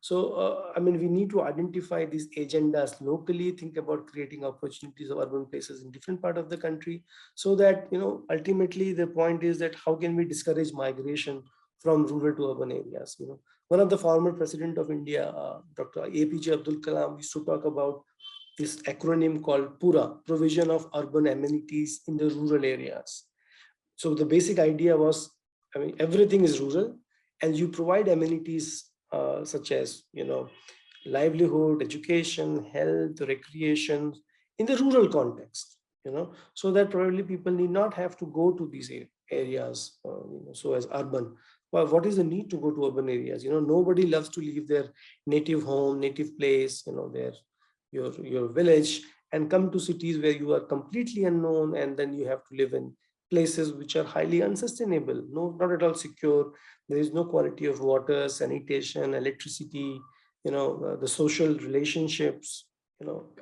So I mean, we need to identify these agendas locally, think about creating opportunities of urban places in different part of the country, so that, ultimately the point is that how can we discourage migration from rural to urban areas. One of the former president of India, Dr. APJ Abdul Kalam, used to talk about this acronym called PURA, provision of urban amenities in the rural areas. So the basic idea was, I mean, everything is rural and you provide amenities such as, livelihood, education, health, recreation in the rural context, so that probably people need not have to go to these areas, so as urban. Well, what is the need to go to urban areas? Nobody loves to leave their native home, native place, your village, and come to cities where you are completely unknown, and then you have to live in places which are highly unsustainable, not at all secure. There is no quality of water, sanitation, electricity, the social relationships.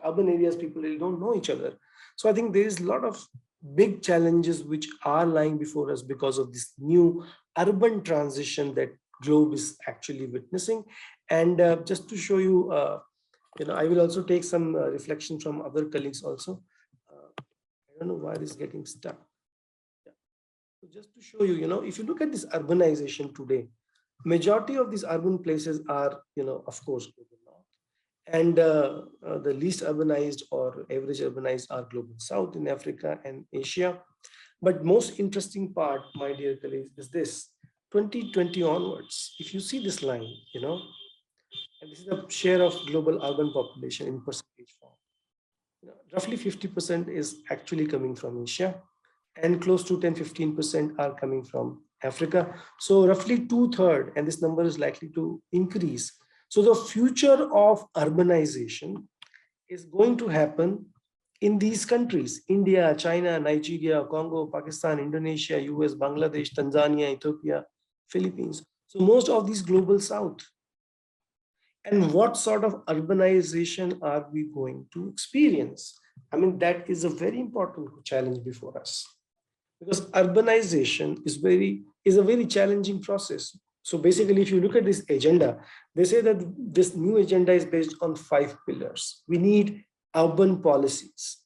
Urban areas, people really don't know each other. So I think there is a lot of big challenges which are lying before us because of this new urban transition that globe is actually witnessing. And just to show you, I will also take some reflection from other colleagues also. I don't know why this is getting stuck. So just to show you, if you look at this urbanization today, majority of these urban places are, of course, global north. And the least urbanized or average urbanized are global south in Africa and Asia. But most interesting part, my dear colleagues, is this 2020 onwards. If you see this line, and this is the share of global urban population in percentage form. Roughly 50% is actually coming from Asia, and close to 10-15% are coming from Africa. So roughly 2/3, and this number is likely to increase. So the future of urbanization is going to happen in these countries: India, China, Nigeria, Congo, Pakistan, Indonesia, US, Bangladesh, Tanzania, Ethiopia, Philippines. So most of these global south. And what sort of urbanization are we going to experience? I mean, that is a very important challenge before us, because urbanization is a very challenging process. So basically, if you look at this agenda, they say that this new agenda is based on 5 pillars. We need urban policies.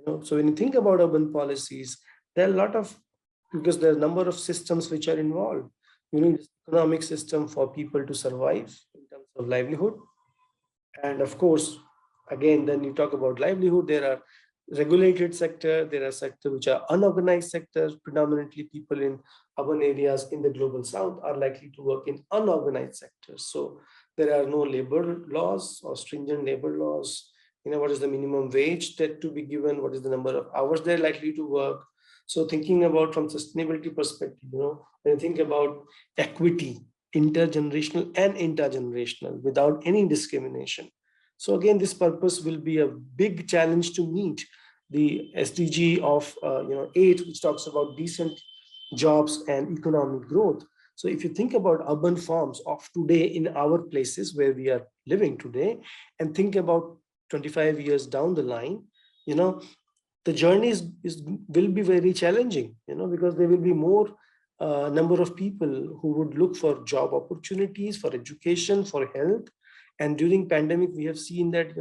So when you think about urban policies, there are a lot of, because there are a number of systems which are involved. You need economic system for people to survive in terms of livelihood. And of course, again, then you talk about livelihood, there are regulated sector, there are sectors which are unorganized sectors. Predominantly people in urban areas in the global south are likely to work in unorganized sectors. So there are no labor laws or stringent labor laws. What is the minimum wage that to be given? What is the number of hours they're likely to work? So thinking about from sustainability perspective, when you think about equity, intergenerational and intergenerational without any discrimination. So again, this purpose will be a big challenge to meet. The SDG of 8, which talks about decent jobs and economic growth. So if you think about urban forms of today in our places where we are living today, and think about 25 years down the line, the journey will be very challenging, because there will be more number of people who would look for job opportunities, for education, for health. And during pandemic, we have seen that,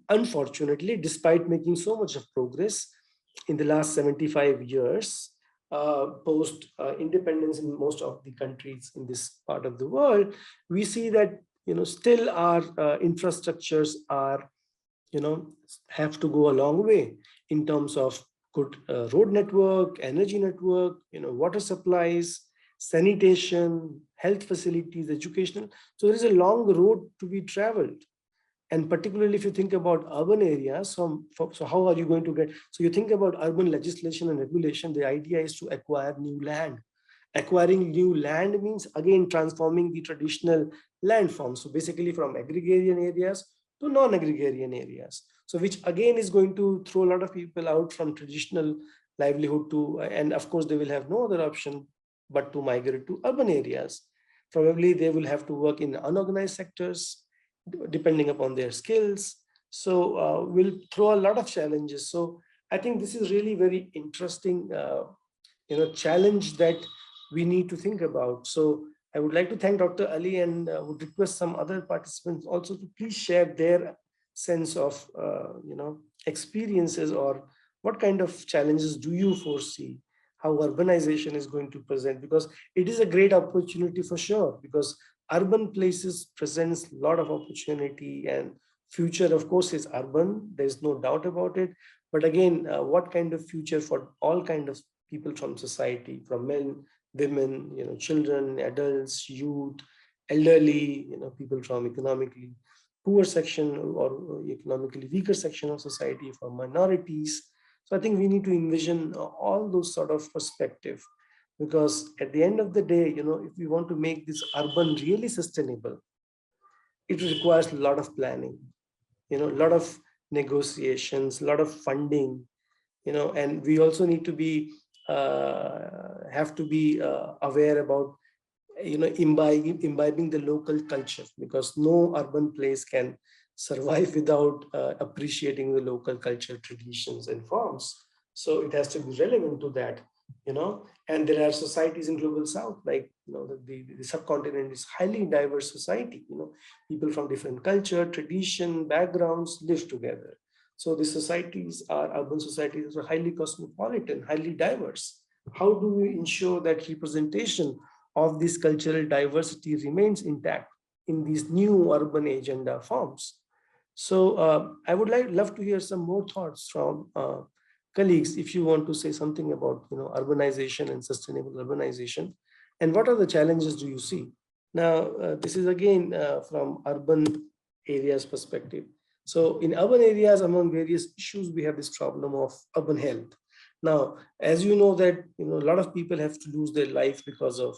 unfortunately, despite making so much of progress in the last 75 years, post independence in most of the countries in this part of the world, we see that, still our infrastructures are, have to go a long way in terms of good road network, energy network, water supplies, sanitation, health facilities, educational. So there is a long road to be traveled. And particularly if you think about urban areas, so how are you going to get, so you think about urban legislation and regulation, the idea is to acquire new land. Acquiring new land means again transforming the traditional land forms. So basically from agrarian areas to non-agrarian areas. So which again is going to throw a lot of people out from traditional livelihood to, and of course they will have no other option but to migrate to urban areas. Probably they will have to work in unorganized sectors depending upon their skills. So will throw a lot of challenges. So I think this is really very interesting challenge that we need to think about. So I would like to thank Dr. Ali, and would request some other participants also to please share their sense of experiences, or what kind of challenges do you foresee how urbanization is going to present, because it is a great opportunity for sure, because urban places presents a lot of opportunity, and future of course is urban, there's no doubt about it. But again, what kind of future for all kind of people from society, from men, women, children, adults, youth, elderly, people from economically poor section or economically weaker section of society, for minorities. So I think we need to envision all those sort of perspective, because at the end of the day, if we want to make this urban really sustainable, it requires a lot of planning, a lot of negotiations, a lot of funding, and we also need to be have to be aware about imbibing the local culture, because no urban place can survive without appreciating the local culture, traditions and forms. So it has to be relevant to that, and there are societies in global south, like the subcontinent is highly diverse society, people from different culture, tradition, backgrounds live together. So the societies are urban societies are highly cosmopolitan, highly diverse. How do we ensure that representation of this cultural diversity remains intact in these new urban agenda forms? So I would love to hear some more thoughts from colleagues, if you want to say something about urbanization and sustainable urbanization, and what are the challenges do you see? Now, this is again from urban areas perspective. So in urban areas, among various issues, we have this problem of urban health. Now, as you know that a lot of people have to lose their life because of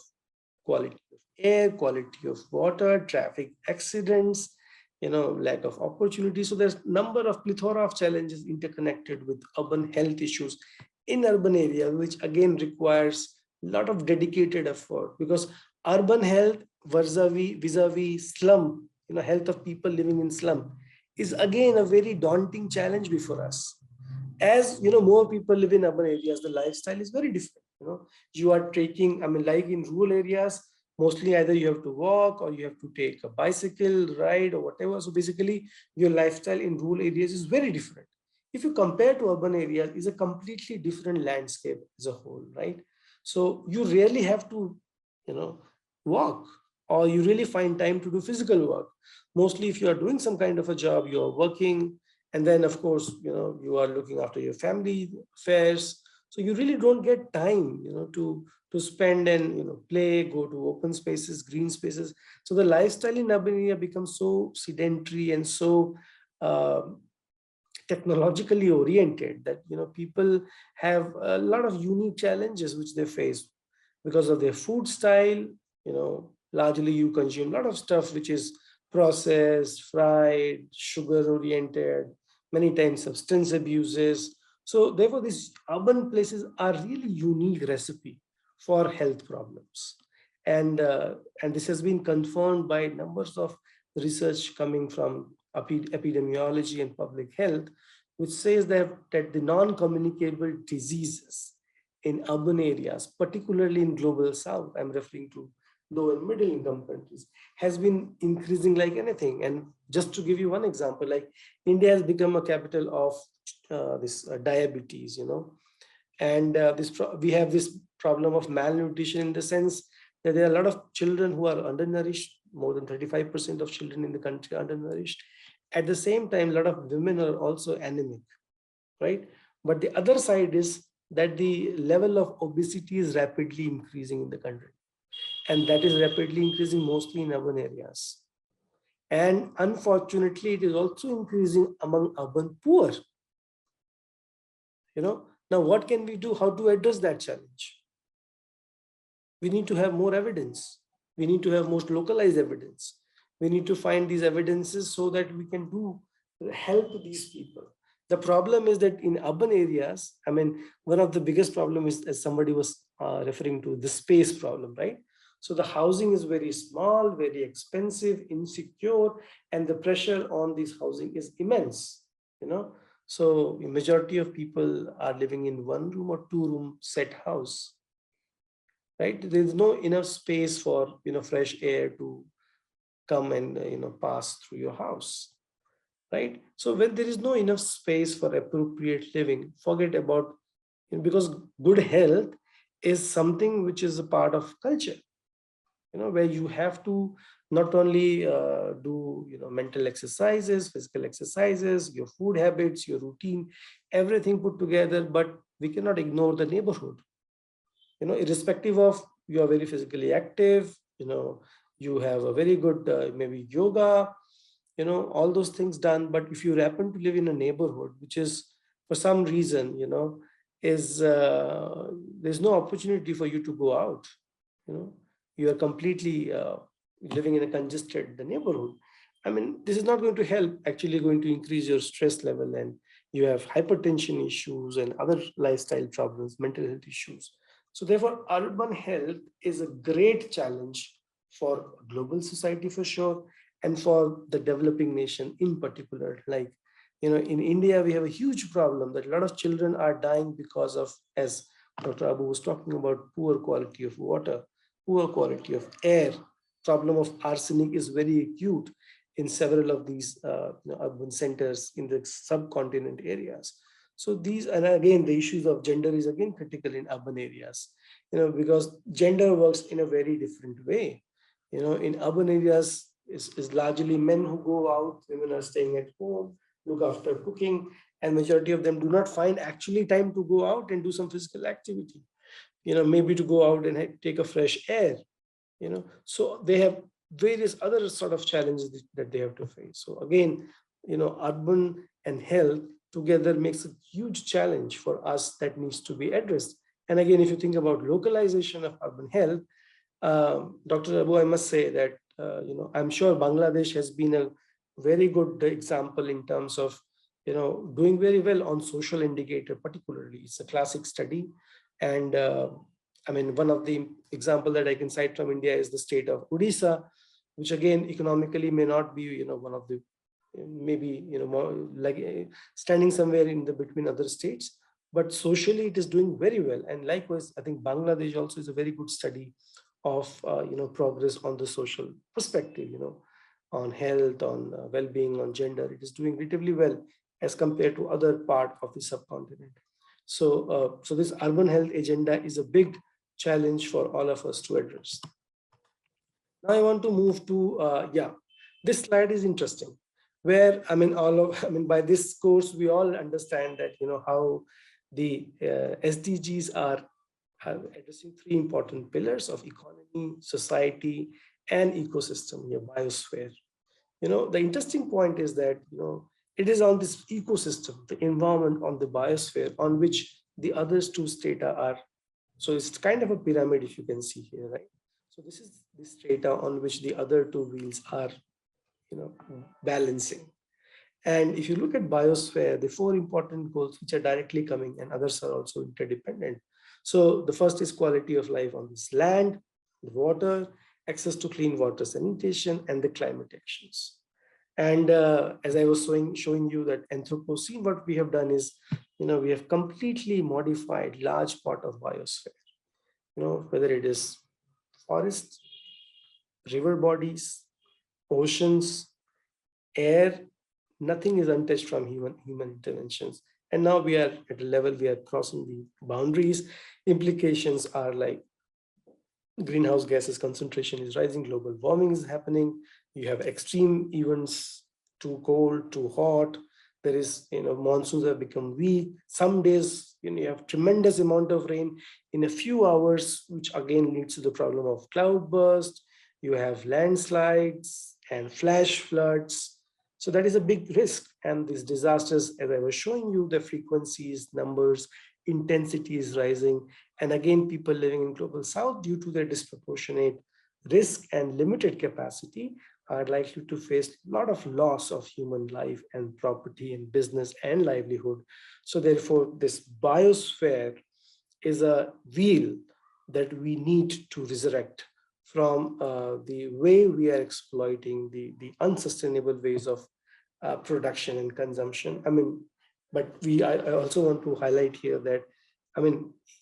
quality of air, quality of water, traffic accidents, lack of opportunity. So there's number of plethora of challenges interconnected with urban health issues in urban areas, which again requires a lot of dedicated effort, because urban health vis-a-vis slum, health of people living in slum, is again a very daunting challenge before us. As more people live in urban areas, the lifestyle is very different. You are taking, like in rural areas, mostly either you have to walk or you have to take a bicycle ride or whatever. So basically your lifestyle in rural areas is very different. If you compare to urban areas, it's a completely different landscape as a whole, right? So you really have to walk, or you really find time to do physical work. Mostly if you are doing some kind of a job, you are working, And then, of course, you are looking after your family affairs. So you really don't get time, to spend and, play, go to open spaces, green spaces. So the lifestyle in urban area becomes so sedentary and so technologically oriented that, people have a lot of unique challenges which they face because of their food style. Largely you consume a lot of stuff which is processed, fried, sugar oriented, many times substance abuses. So therefore these urban places are really unique recipe for health problems. And this has been confirmed by numbers of research coming from epidemiology and public health, which says that the non-communicable diseases in urban areas, particularly in global south, I'm referring to low and middle income countries, has been increasing like anything. And just to give you one example, like India has become a capital of this diabetes, and we have this problem of malnutrition, in the sense that there are a lot of children who are undernourished. More than 35% of children in the country are undernourished. At the same time, a lot of women are also anemic, right? But the other side is that the level of obesity is rapidly increasing in the country, and that is rapidly increasing mostly in urban areas. And unfortunately, it is also increasing among urban poor. Now what can we do? How to address that challenge? We need to have more evidence. We need to have most localized evidence. We need to find these evidences so that we can help these people. The problem is that in urban areas, one of the biggest problems is, as somebody was referring to, the space problem, right? So the housing is very small, very expensive, insecure, and the pressure on this housing is immense. So the majority of people are living in one room or two room set house, right? There's no enough space for fresh air to come and pass through your house, right? So when there is no enough space for appropriate living, forget about, because good health is something which is a part of culture, where you have to not only do mental exercises, physical exercises, your food habits, your routine, everything put together, but we cannot ignore the neighborhood. Irrespective of you are very physically active, you have a very good maybe yoga, all those things done. But if you happen to live in a neighborhood which is, for some reason, is there's no opportunity for you to go out, you are completely living in a congested neighborhood. This is not going to help, actually going to increase your stress level, and you have hypertension issues and other lifestyle problems, mental health issues. So therefore, urban health is a great challenge for global society for sure, and for the developing nation in particular. Like, in India, we have a huge problem that a lot of children are dying because of, as Dr. Abu was talking about, poor quality of water, poor quality of air. Problem of arsenic is very acute in several of these urban centers in the subcontinent areas. So these, and again, the issues of gender is again critical in urban areas, because gender works in a very different way. In urban areas, is largely men who go out, women are staying at home, look after cooking, and majority of them do not find actually time to go out and do some physical activity, maybe to go out and take a fresh air, so they have various other sort of challenges that they have to face. So again, urban and health together makes a huge challenge for us that needs to be addressed. And again, if you think about localization of urban health, Dr. Abu, I must say that I'm sure Bangladesh has been a very good example in terms of doing very well on social indicator. Particularly, it's a classic study. And one of the example that I can cite from India is the state of Odisha, which again economically may not be one of the, maybe more like standing somewhere in the between other states, but socially it is doing very well. And likewise, I think Bangladesh also is a very good study of progress on the social perspective, on health, on well-being, on gender. It is doing relatively well as compared to other part of the subcontinent. So so this urban health agenda is a big challenge for all of us to address. Now I want to move to this slide is interesting. where, by this course, we all understand that, how the SDGs are addressing three important pillars of economy, society, and ecosystem, your biosphere. The interesting point is that, it is on this ecosystem, the environment, on the biosphere, on which the others two strata are. So it's kind of a pyramid, if you can see here, right? So this is the strata on which the other two wheels are, balancing. And if you look at biosphere, the four important goals which are directly coming, and others are also interdependent. So the first is quality of life on this land, water, access to clean water sanitation, and the climate actions. And as I was showing you that Anthropocene, what we have done is, we have completely modified large part of biosphere, whether it is forest, river bodies, oceans, air, nothing is untouched from human interventions. And now we are at a level, we are crossing the boundaries. Implications are like greenhouse gases concentration is rising, global warming is happening, you have extreme events, too cold, too hot. There is, monsoons have become weak. Some days, you have tremendous amount of rain in a few hours, which again leads to the problem of cloudburst. You have landslides and flash floods. So that is a big risk. And these disasters, as I was showing you, the frequencies, numbers, intensity is rising. And again, people living in global south, due to their disproportionate risk and limited capacity, are likely to face a lot of loss of human life and property and business and livelihood. So therefore, this biosphere is a wheel that we need to resurrect from the way we are exploiting the unsustainable ways of production and consumption. But I also want to highlight here that,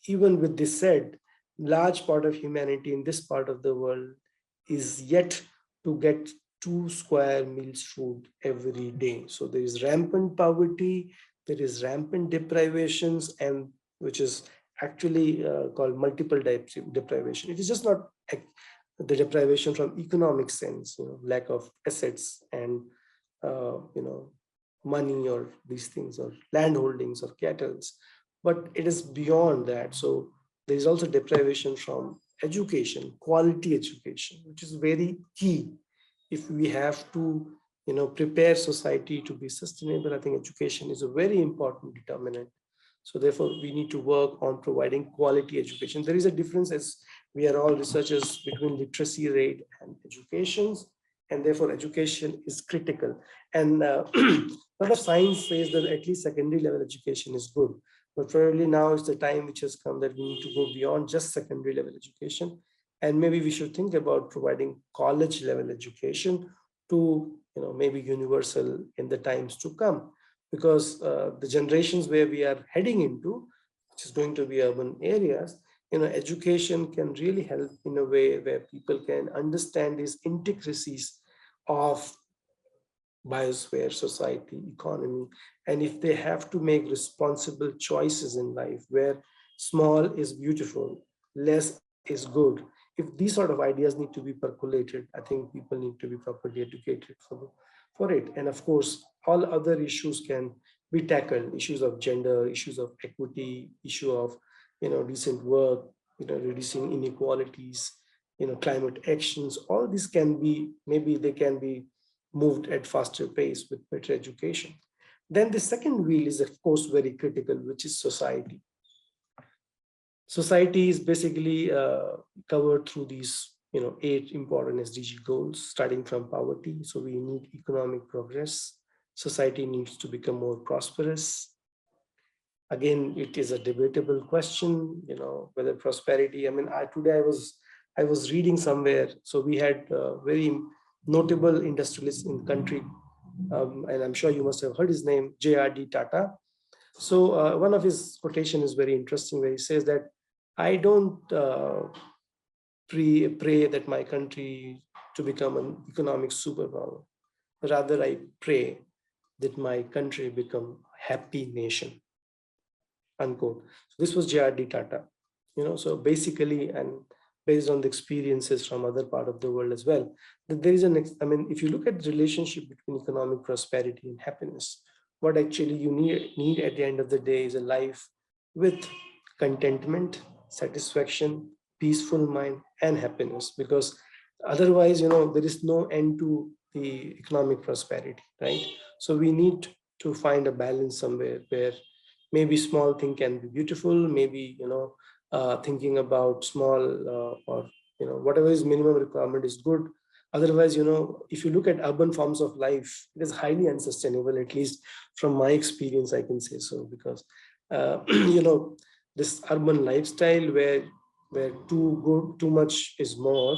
even with this said, large part of humanity in this part of the world is yet to get 2 square meals food every day. So there is rampant poverty, there is rampant deprivations, and which is actually called multiple types of deprivation. It is just not the deprivation from economic sense, lack of assets and money or these things, or land holdings or cattle, but it is beyond that. So there is also deprivation from education, quality education, which is very key. If we have to, prepare society to be sustainable, I think education is a very important determinant. So therefore, we need to work on providing quality education. There is a difference, as we are all researchers, between literacy rate and educations, and therefore education is critical. And a lot of science says that at least secondary level education is good, but probably now is the time which has come that we need to go beyond just secondary level education, and maybe we should think about providing college level education to, maybe universal in the times to come, because the generations where we are heading into, which is going to be urban areas, education can really help in a way where people can understand these intricacies of biosphere, society, economy, and if they have to make responsible choices in life where small is beautiful, less is good. If these sort of ideas need to be percolated, I think people need to be properly educated for it. And of course, all other issues can be tackled, issues of gender, issues of equity, issue of, decent work, reducing inequalities, climate actions, all these can be, maybe they can be moved at faster pace with better education. Then the second wheel is, of course, very critical, which is society. Society is basically covered through these, 8 important SDG goals, starting from poverty. So we need economic progress. Society needs to become more prosperous. Again, it is a debatable question, whether prosperity. Today I was reading somewhere. So we had very notable industrialists in the country, and I'm sure you must have heard his name, J.R.D. Tata. So one of his quotation is very interesting, where he says that I don't pray that my country to become an economic superpower. Rather, I pray that my country become a happy nation, unquote. So this was J.R.D. Tata. So basically, and based on the experiences from other part of the world as well, that there is if you look at the relationship between economic prosperity and happiness, what actually you need at the end of the day is a life with contentment, satisfaction, peaceful mind, and happiness. Because otherwise, there is no end to the economic prosperity, right? So we need to find a balance somewhere where maybe small thing can be beautiful, maybe thinking about small or whatever is minimum requirement is good. Otherwise, if you look at urban forms of life, it is highly unsustainable, at least from my experience I can say so. Because this urban lifestyle where too much is more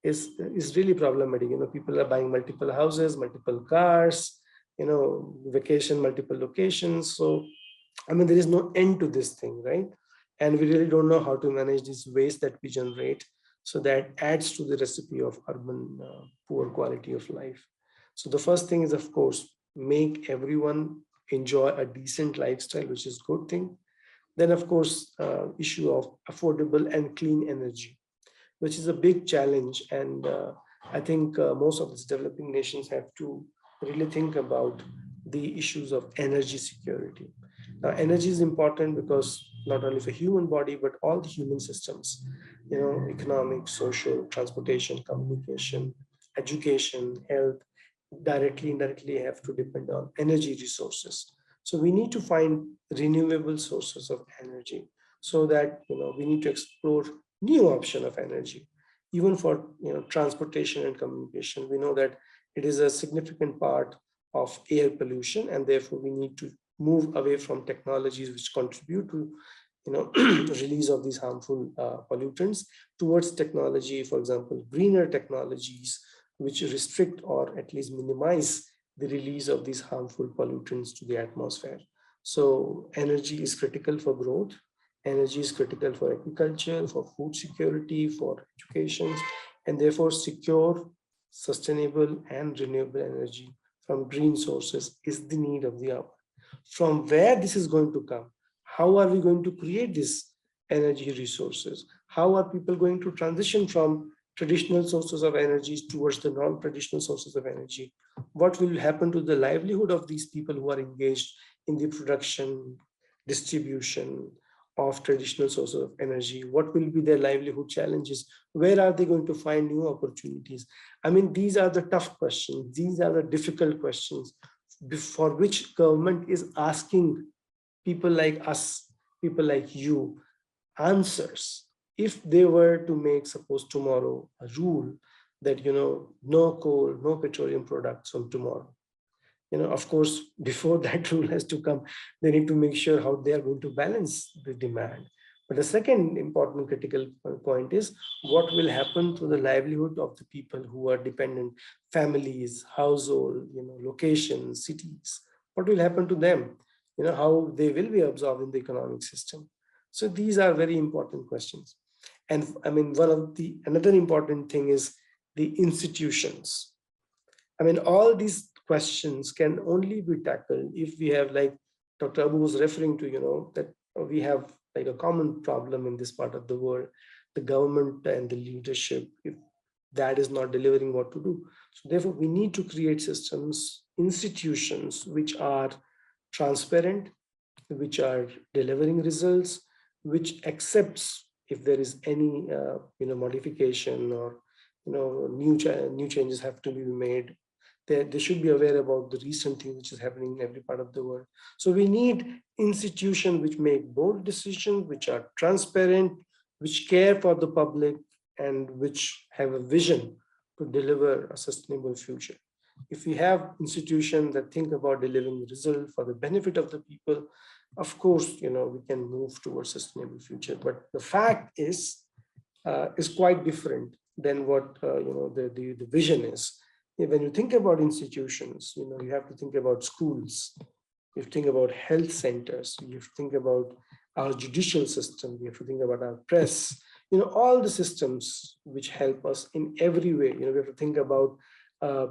is really problematic. People are buying multiple houses, multiple cars, vacation, multiple locations. So there is no end to this thing, right? And we really don't know how to manage this waste that we generate. So that adds to the recipe of urban poor quality of life. So the first thing is, of course, make everyone enjoy a decent lifestyle, which is good thing. Then, of course, issue of affordable and clean energy, which is a big challenge. And I think most of these developing nations have to really think about the issues of energy security. Now, energy is important because not only for human body, but all the human systems, economic, social, transportation, communication, education, health, directly, indirectly have to depend on energy resources. So we need to find renewable sources of energy, so that, we need to explore new option of energy, even for, transportation and communication. We know that it is a significant part of air pollution, and therefore we need to move away from technologies which contribute to, release of these harmful pollutants, towards technology, for example, greener technologies, which restrict or at least minimize the release of these harmful pollutants to the atmosphere. So energy is critical for growth. Energy is critical for agriculture, for food security, for education, and therefore secure, sustainable, and renewable energy from green sources is the need of the hour. From where this is going to come, how are we going to create these energy resources? How are people going to transition from traditional sources of energy towards the non-traditional sources of energy? What will happen to the livelihood of these people who are engaged in the production, distribution of traditional sources of energy? What will be their livelihood challenges? Where are they going to find new opportunities? These are the tough questions. These are the difficult questions for which government is asking people like us, people like you, answers. If they were to make, suppose tomorrow, a rule that, no coal, no petroleum products from tomorrow, of course, before that rule has to come, they need to make sure how they are going to balance the demand. But the second important critical point is what will happen to the livelihood of the people who are dependent, families, household, locations, cities. What will happen to them? How they will be absorbed in the economic system. So these are very important questions. And another important thing is the institutions. All these questions can only be tackled if we have, like Dr. Abu was referring to, that we have like a common problem in this part of the world, the government and the leadership, if that is not delivering what to do. So therefore, we need to create systems, institutions which are transparent, which are delivering results, which accepts if there is any modification or new changes have to be made. They should be aware about the recent thing which is happening in every part of the world. So we need institutions which make bold decisions, which are transparent, which care for the public, and which have a vision to deliver a sustainable future. If we have institutions that think about delivering result for the benefit of the people, of course, we can move towards sustainable future. But the fact is quite different than what the vision is. When you think about institutions, you have to think about schools, you have to think about health centers, you have to think about our judicial system, we have to think about our press, all the systems which help us in every way. We have to think about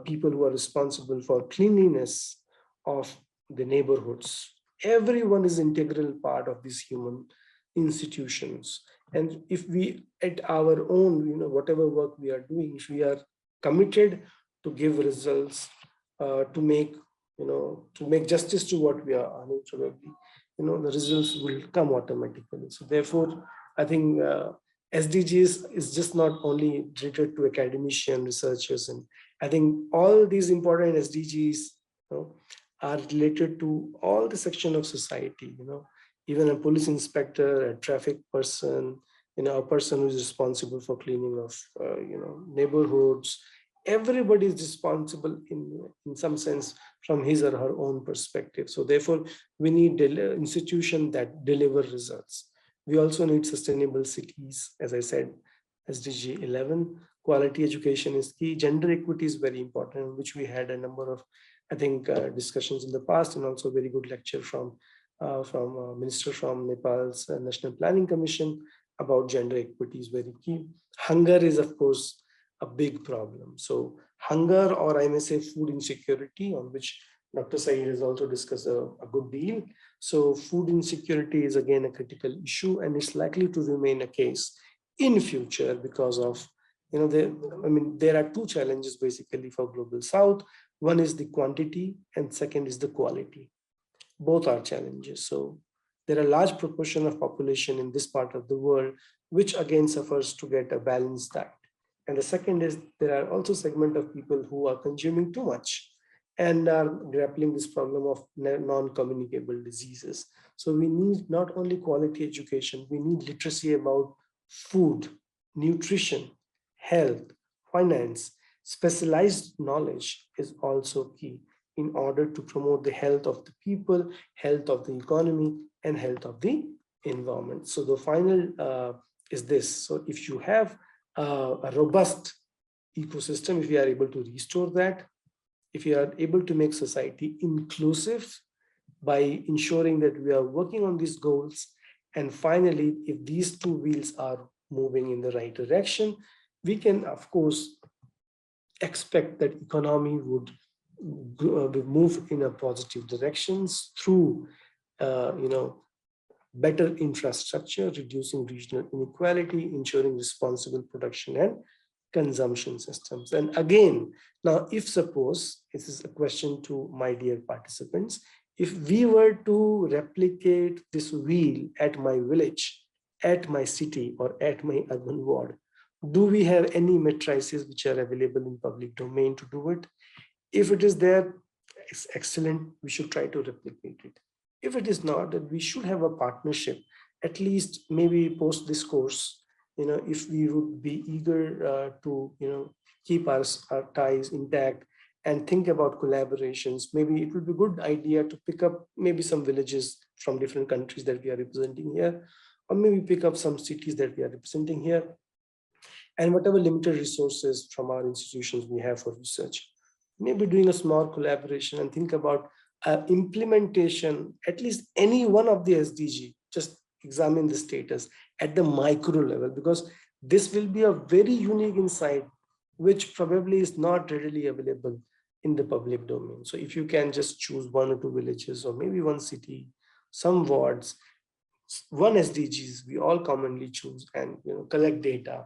people who are responsible for cleanliness of the neighborhoods. Everyone is integral part of these human institutions. And if we, at our own, whatever work we are doing, if we are committed to give results, to make, to make justice to what we are earning, probably, the results will come automatically. So therefore, I think SDGs is just not only related to academician researchers, and I think all these important SDGs, are related to all the section of society. Even a police inspector, a traffic person, a person who is responsible for cleaning of neighborhoods. Everybody is responsible in some sense from his or her own perspective. So therefore, we need institutions that deliver results. We also need sustainable cities, as I said, SDG 11. Quality education is key. Gender equity is very important, which we had a number of, I think, discussions in the past, and also a very good lecture from a minister from Nepal's National Planning Commission about gender equity is very key. Hunger is, of course, a big problem. So hunger, or I may say food insecurity, on which Dr. Saeed has also discussed a good deal. So food insecurity is again a critical issue, and it's likely to remain a case in future because of, there are two challenges basically for Global South. One is the quantity and second is the quality. Both are challenges. So there are a large proportion of population in this part of the world, which again suffers to get a balanced diet. And the second is there are also segment of people who are consuming too much and are grappling this problem of non-communicable diseases. So we need not only quality education, we need literacy about food, nutrition, health, finance. Specialized knowledge is also key in order to promote the health of the people, health of the economy, and health of the environment. So the final is this. So if you have a robust ecosystem, if you are able to restore that, if you are able to make society inclusive by ensuring that we are working on these goals, and finally, if these two wheels are moving in the right direction, we can, of course, expect that economy would move in a positive directions through, better infrastructure, reducing regional inequality, ensuring responsible production and consumption systems. And again, now, if suppose, this is a question to my dear participants, if we were to replicate this wheel at my village, at my city, or at my urban ward, do we have any matrices which are available in public domain to do it? If it is there, it's excellent. We should try to replicate it. If it is not, then we should have a partnership, at least maybe post this course, if we would be eager to, keep our ties intact and think about collaborations, maybe it would be a good idea to pick up maybe some villages from different countries that we are representing here, or maybe pick up some cities that we are representing here, and whatever limited resources from our institutions we have for research, maybe doing a small collaboration and think about implementation, at least any one of the SDG, just examine the status at the micro level, because this will be a very unique insight, which probably is not readily available in the public domain. So if you can just choose one or two villages, or maybe one city, some wards, one SDGs we all commonly choose, and collect data,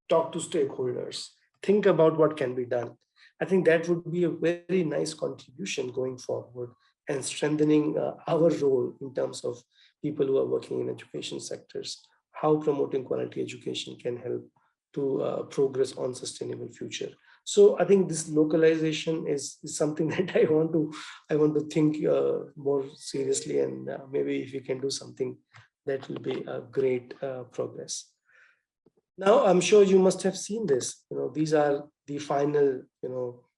talk to stakeholders, think about what can be done. I think that would be a very nice contribution going forward and strengthening our role in terms of people who are working in education sectors, how promoting quality education can help to progress on sustainable future. So I think this localization is something that I want to think more seriously, and maybe if we can do something, that will be a great progress. Now, I'm sure you must have seen this. These are the final,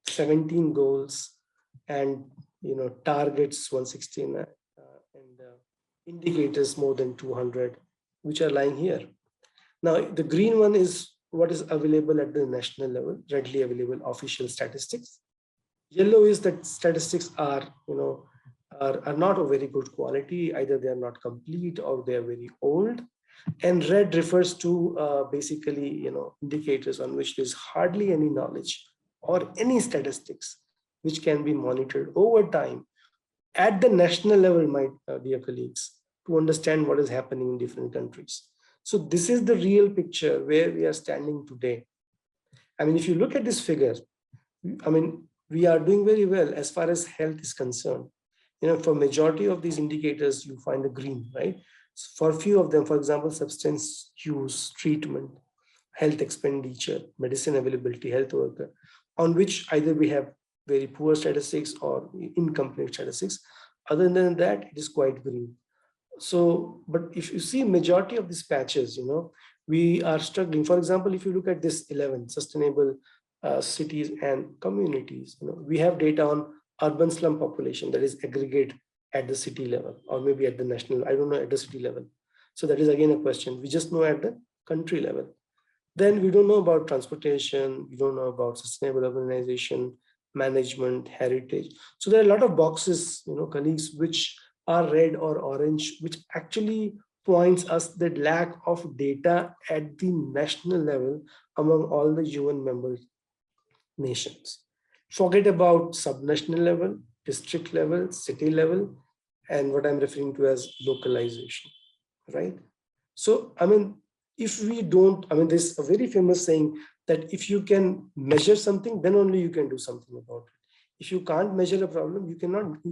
17 goals and, targets 116 and indicators more than 200, which are lying here. Now, the green one is what is available at the national level, readily available official statistics. Yellow is that statistics are, are not of very good quality. Either they are not complete or they are very old. And red refers to basically, indicators on which there's hardly any knowledge or any statistics which can be monitored over time at the national level, my dear colleagues, to understand what is happening in different countries. So this is the real picture where we are standing today. I mean, if you look at this figure, I mean, we are doing very well as far as health is concerned. For majority of these indicators, you find the green, right? For a few of them, for example, substance use, treatment, health expenditure, medicine availability, health worker, on which either we have very poor statistics or incomplete statistics. Other than that, it is quite green. So, but if you see majority of these patches, we are struggling. For example, if you look at this 11 sustainable cities and communities, we have data on urban slum population that is aggregate at the city level or maybe at the national, I don't know, at the city level. So that is again a question. We just know at the country level. Then we don't know about transportation, we don't know about sustainable urbanization, management, heritage. So there are a lot of boxes, colleagues, which are red or orange, which actually points us the lack of data at the national level among all the UN member nations. Forget about subnational level, district level, city level, and what I'm referring to as localization, right? So, I mean, if we don't, I mean, there's a very famous saying that if you can measure something, then only you can do something about it. If you can't measure a problem, you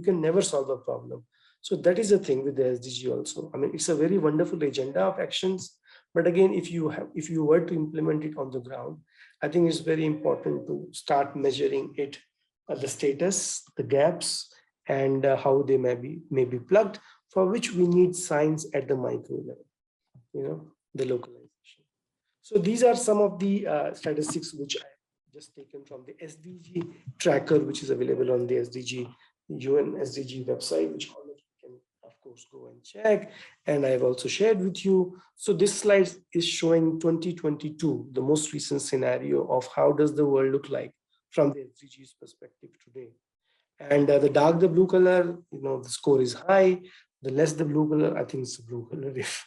can never solve a problem. So that is the thing with the SDG also. I mean, it's a very wonderful agenda of actions. But again, if you were to implement it on the ground, I think it's very important to start measuring it, the status, the gaps, and how they may be plugged, for which we need science at the micro level, the localization. So these are some of the statistics which I just taken from the SDG tracker, which is available on the UN SDG website, which all of you can, of course, go and check. And I've also shared with you. So this slide is showing 2022, the most recent scenario of how does the world look like from the SDGs perspective today. And the blue color, the score is high. The less the blue color, I think it's the blue color, if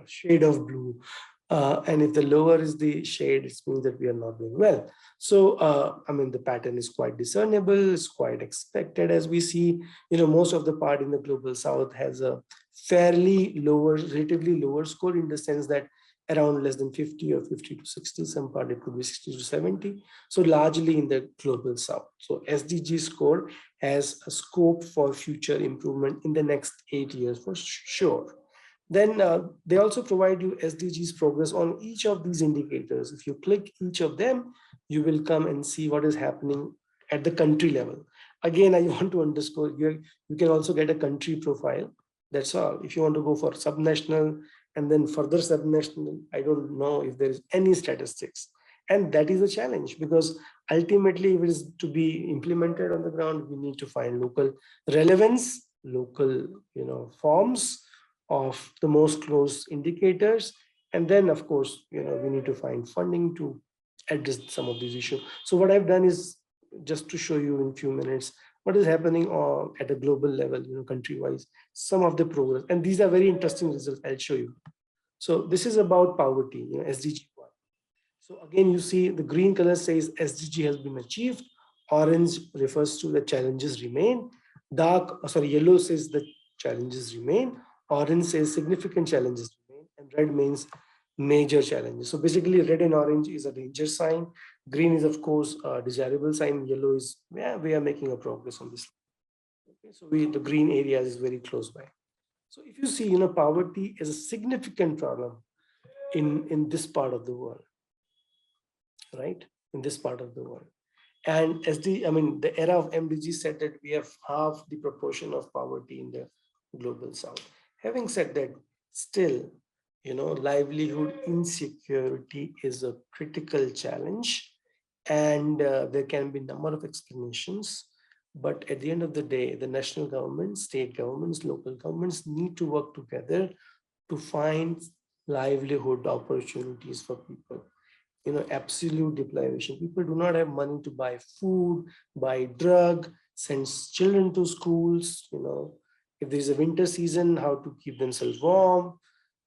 shade of blue. And if the lower is the shade, it means that we are not doing well. So, I mean, the pattern is quite discernible, it's quite expected as we see, most of the part in the global south has a fairly relatively lower score, in the sense that around less than 50 or 50 to 60, some part it could be 60 to 70. So largely in the global south. So SDG score has a scope for future improvement in the next 8 years for sure. Then they also provide you SDGs progress on each of these indicators. If you click each of them, you will come and see what is happening at the country level. Again, I want to underscore, you can also get a country profile. That's all. If you want to go for subnational and then further subnational, I don't know if there is any statistics. And that is a challenge, because ultimately, if it is to be implemented on the ground, we need to find local relevance, local forms of the most close indicators. And then, of course, we need to find funding to address some of these issues. So what I've done is just to show you in a few minutes what is happening at a global level, country-wise, some of the progress. And these are very interesting results. I'll show you. So this is about poverty, SDG 1. So again, you see the green color says SDG has been achieved. Orange refers to the challenges remain. Yellow says the challenges remain. Orange says significant challenges remain. And red means major challenges. So basically, red and orange is a danger sign. Green is, of course, a desirable sign. Yellow is, yeah, we are making a progress on this. Okay, so the green area is very close by. So if you see, poverty is a significant problem in this part of the world, right? In this part of the world. And the era of MDG said that we have half the proportion of poverty in the global south. Having said that, still, livelihood insecurity is a critical challenge, and there can be a number of explanations. But at the end of the day, the national government, state governments, local governments need to work together to find livelihood opportunities for people. Absolute deprivation. People do not have money to buy food, buy drug, send children to schools. If there's a winter season, how to keep themselves warm,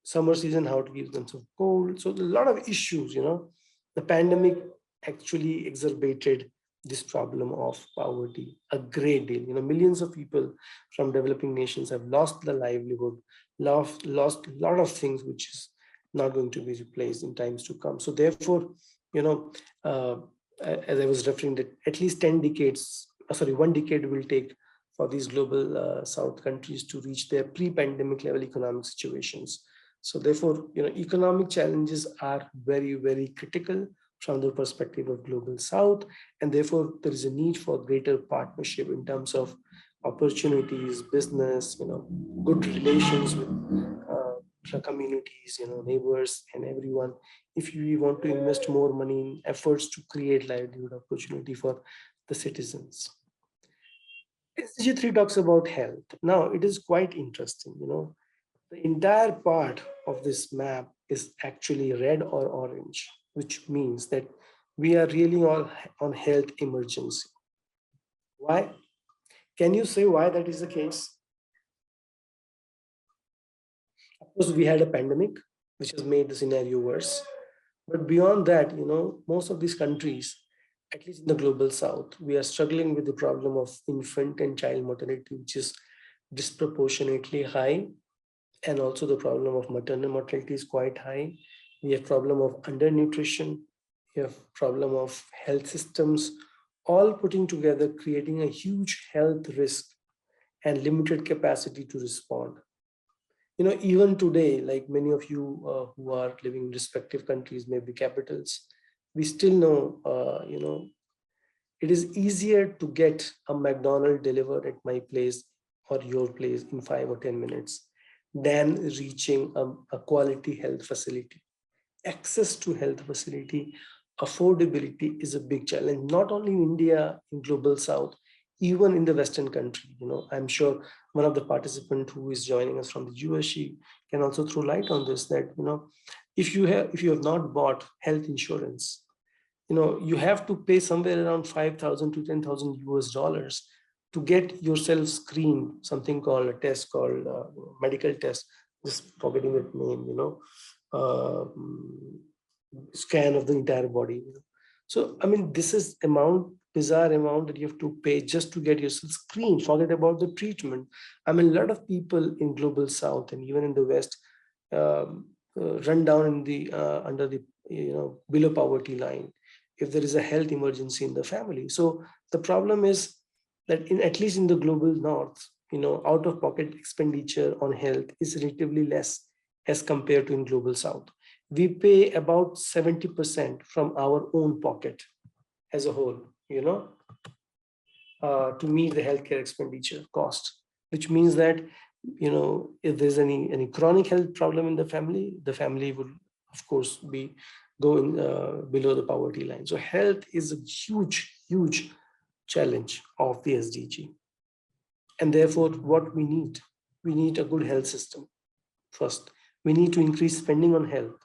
summer season, how to keep themselves cold. So a lot of issues. The pandemic actually exacerbated this problem of poverty a great deal. Millions of people from developing nations have lost their livelihood, lost a lot of things, which is not going to be replaced in times to come. So therefore, you know, as I was referring, that at least 10 decades, sorry, 1 decade will take for these global South countries to reach their pre-pandemic level economic situations. So therefore, economic challenges are very, very critical from the perspective of global South, and therefore there is a need for greater partnership in terms of opportunities, business, good relations with communities, neighbors and everyone. If we want to invest more money in efforts to create livelihood opportunity for the citizens. SDG 3 talks about health. Now it is quite interesting, the entire part of this map is actually red or orange, which means that we are really all on health emergency. Why? Can you say why that is the case? Of course, we had a pandemic, which has made the scenario worse. But beyond that, most of these countries, at least in the global South, we are struggling with the problem of infant and child mortality, which is disproportionately high. And also the problem of maternal mortality is quite high. We have problem of undernutrition. We have problem of health systems, all putting together, creating a huge health risk and limited capacity to respond. Even today, like many of you who are living in respective countries, maybe capitals, we still know, it is easier to get a McDonald's delivered at my place or your place in 5 or 10 minutes than reaching a quality health facility. Access to health facility, affordability is a big challenge, not only in India, in global South, even in the Western country. I'm sure one of the participants who is joining us from the US, she can also throw light on this, that, if you have not bought health insurance, you have to pay somewhere around 5,000 to 10,000 US dollars to get yourself screened, something called a test called medical test, just forgetting that name, scan of the entire body. So, I mean, this is bizarre amount that you have to pay just to get yourself screened. Forget about the treatment. I mean, a lot of people in global South and even in the West run down in the under the below poverty line if there is a health emergency in the family. So the problem is that at least in the global North, out of pocket expenditure on health is relatively less as compared to in global South. We pay about 70% from our own pocket as a whole, to meet the healthcare expenditure cost, which means that, if there's any chronic health problem in the family would, of course, be going below the poverty line. So health is a huge, huge challenge of the SDG. And therefore, what we need a good health system. First, we need to increase spending on health.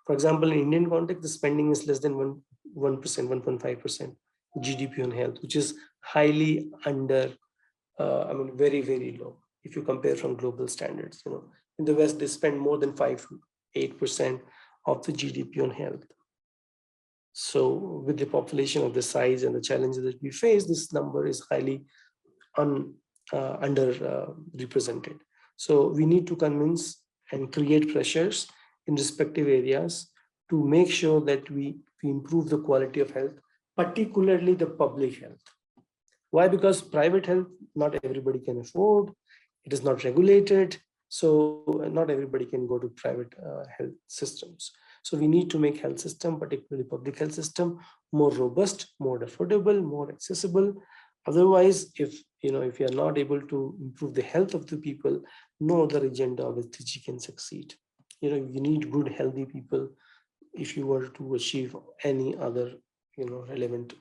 For example, in Indian context, the spending is less than 1%, 1.5% GDP on health, which is highly under, very, very low if you compare from global standards. In the West, they spend more than 5 to 8% of the GDP on health. So with the population of the size and the challenges that we face, this number is highly under represented. So we need to convince and create pressures in respective areas to make sure that we improve the quality of health, particularly the public health. Why? Because private health, not everybody can afford. It is not regulated. So not everybody can go to private health systems. So we need to make health system, particularly public health system, more robust, more affordable, more accessible. Otherwise, if you are not able to improve the health of the people, no other agenda of SDG can succeed. You need good, healthy people if you were to achieve any other, relevant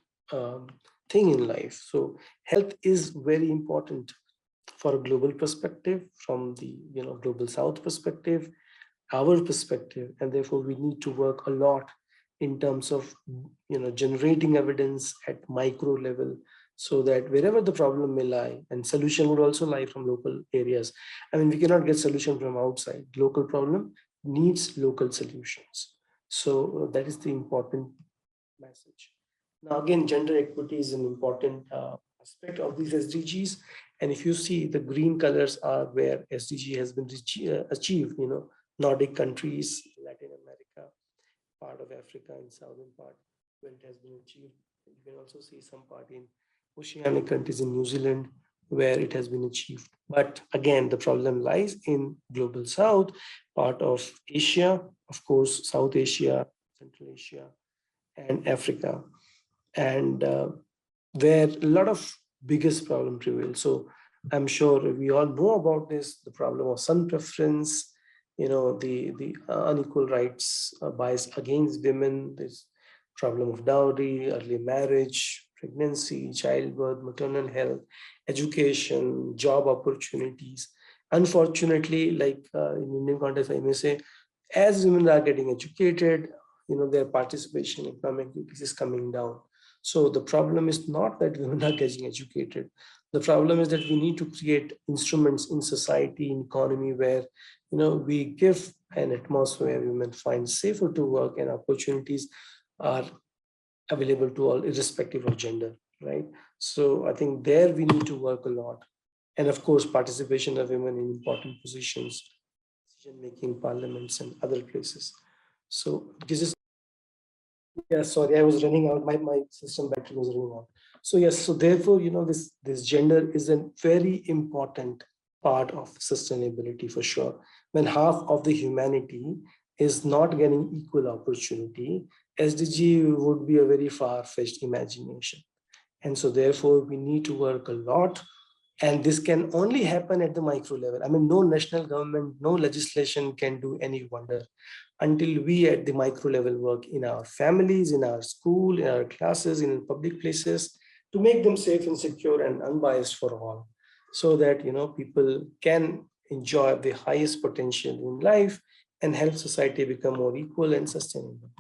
thing in life. So health is very important for a global perspective, from the global South perspective, our perspective, and therefore we need to work a lot in terms of generating evidence at micro level, so that wherever the problem may lie, and solution would also lie from local areas. I mean, we cannot get solution from outside. Local problem needs local solutions. So that is the important message. Now, again, gender equity is an important aspect of these SDGs. And if you see, the green colors are where SDG has been achieved, Nordic countries, Latin America, part of Africa and southern part, where it has been achieved. You can also see some part in oceanic countries in New Zealand, where it has been achieved. But again, the problem lies in global south, part of Asia, of course, South Asia, Central Asia, and Africa, and where a lot of biggest problem prevail. So I'm sure we all know about this, the problem of son preference, the unequal rights, bias against women, this problem of dowry, early marriage, pregnancy, childbirth, maternal health, education, job opportunities. Unfortunately, like in Indian context, I may say, as women are getting educated, their participation in economic activities is coming down. So the problem is not that women are getting educated. The problem is that we need to create instruments in society, in economy, where we give an atmosphere where women find safer to work and opportunities are available to all, irrespective of gender, right? So I think there we need to work a lot. And of course, participation of women in important positions, decision making, parliaments, and other places. So this is, yeah, sorry, I was running out. My system battery was running out. So yes, so therefore, this gender is a very important part of sustainability for sure. When half of the humanity is not getting equal opportunity, SDG would be a very far-fetched imagination. And so therefore, we need to work a lot. And this can only happen at the micro level. I mean, no national government, no legislation can do any wonder until we at the micro level work in our families, in our school, in our classes, in public places, to make them safe and secure and unbiased for all, so that people can enjoy the highest potential in life and help society become more equal and sustainable.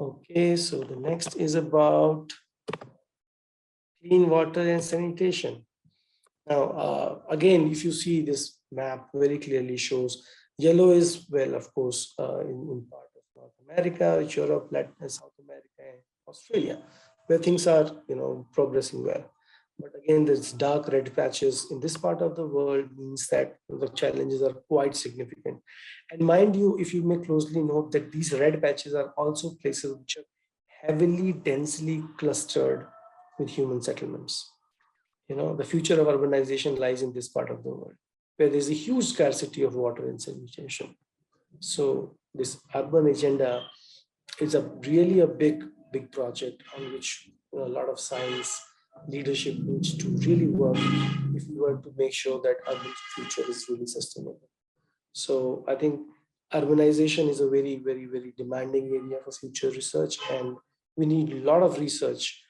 Okay, so the next is about clean water and sanitation. Now, again, if you see this map very clearly shows yellow is, well, of course, in part of North America, Europe, Latin, South America, and Australia, where things are, progressing well. But again, there's dark red patches in this part of the world means that the challenges are quite significant. And mind you, if you may closely note that these red patches are also places which are heavily, densely clustered with human settlements. The future of urbanization lies in this part of the world, where there's a huge scarcity of water and sanitation. So this urban agenda is really a big project on which a lot of science leadership needs to really work if we were to make sure that urban future is really sustainable. So I think urbanization is a very, very, very demanding area for future research, and we need a lot of research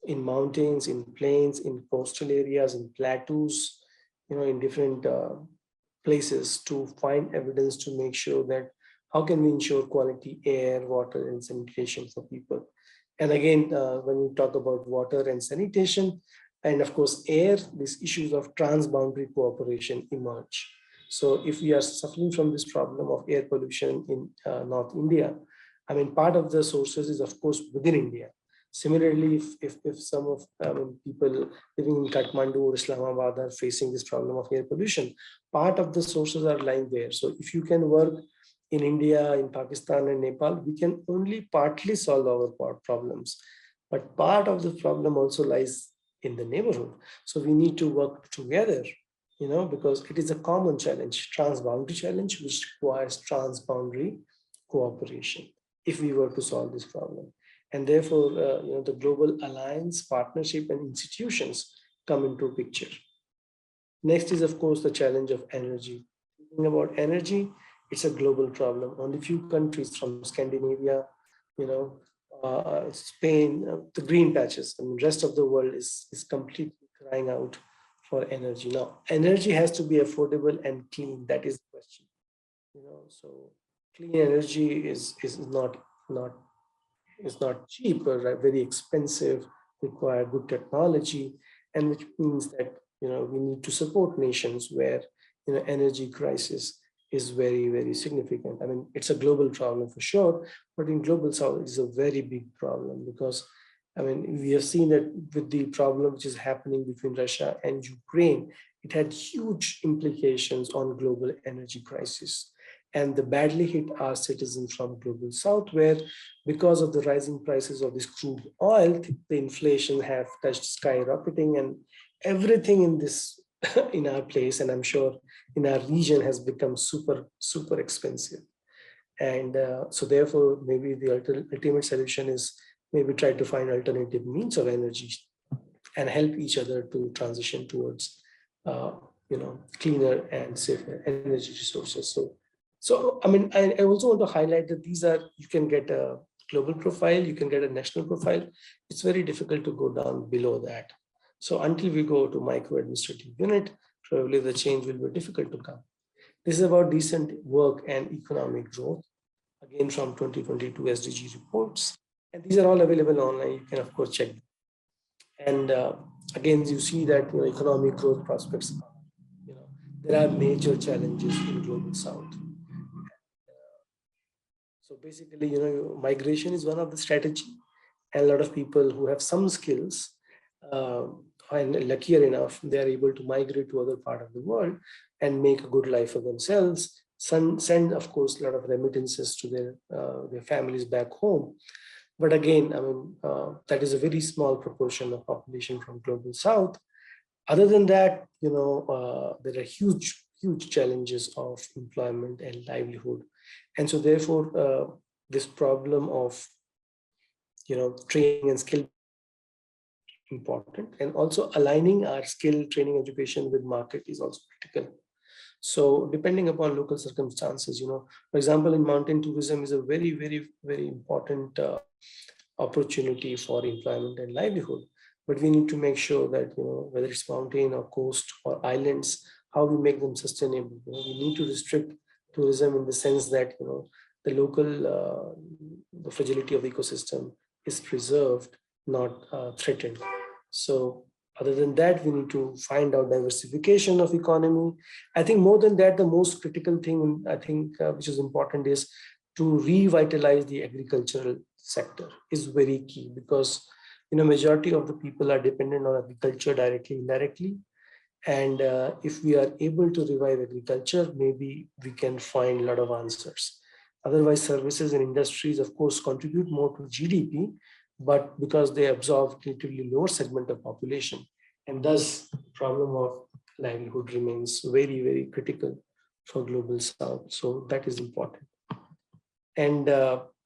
in mountains, in plains, in coastal areas, in plateaus, in different places to find evidence to make sure that how can we ensure quality air, water, and sanitation for people. And again, when we talk about water and sanitation, and of course air, these issues of transboundary cooperation emerge. So if we are suffering from this problem of air pollution in North India, I mean, part of the sources is of course within India. Similarly, if some of people living in Kathmandu or Islamabad are facing this problem of air pollution, part of the sources are lying there. So if you can work in India, in Pakistan and Nepal, we can only partly solve our problems. But part of the problem also lies in the neighborhood. So we need to work together, because it is a common challenge, transboundary challenge, which requires transboundary cooperation if we were to solve this problem. And therefore, the global alliance, partnership, and institutions come into picture. Next is, of course, the challenge of energy. Thinking about energy, it's a global problem. Only few countries from Scandinavia, Spain, the green patches, and the rest of the world is completely crying out for energy. Now, energy has to be affordable and clean. That is the question. So clean energy is not cheap or very expensive, require good technology, and which means that we need to support nations where energy crisis is very, very significant. I mean, it's a global problem for sure, but in global south it is a very big problem, because I mean, we have seen that with the problem which is happening between Russia and Ukraine, it had huge implications on global energy crisis. And the badly hit are citizens from global south, where because of the rising prices of this crude oil, the inflation have touched skyrocketing, and everything in this in our place, and I'm sure in our region, has become super expensive. And so therefore, maybe the ultimate solution is maybe try to find alternative means of energy and help each other to transition towards uh, cleaner and safer energy resources. So I mean, I also want to highlight that these are, you can get a global profile, you can get a national profile. It's very difficult to go down below that. So until we go to micro administrative unit, probably the change will be difficult to come. This is about decent work and economic growth, again from 2022 SDG reports. And these are all available online. You can, of course, check. And again, you see that economic growth prospects, there are major challenges in global south. So basically, migration is one of the strategy, and a lot of people who have some skills and luckier enough, they are able to migrate to other part of the world and make a good life for themselves. Send, of course, a lot of remittances to their families back home. But again, I mean, that is a very small proportion of population from global south. Other than that, there are huge challenges of employment and livelihood. And so therefore, this problem of, training and skill important, and also aligning our skill training education with market is also critical. So depending upon local circumstances, for example, in mountain tourism is a very important opportunity for employment and livelihood. But we need to make sure that, whether it's mountain or coast or islands, how we make them sustainable. We need to restrict tourism in the sense that, the local, the fragility of the ecosystem is preserved, not threatened. So other than that, we need to find out diversification of economy. I think more than that, the most critical thing, I think, which is important, is to revitalize the agricultural sector is very key, because majority of the people are dependent on agriculture directly, indirectly. And if we are able to revive agriculture, maybe we can find a lot of answers. Otherwise, services and industries, of course, contribute more to GDP, but because they absorb relatively lower segment of population, and thus problem of livelihood remains very critical for global south. So that is important. And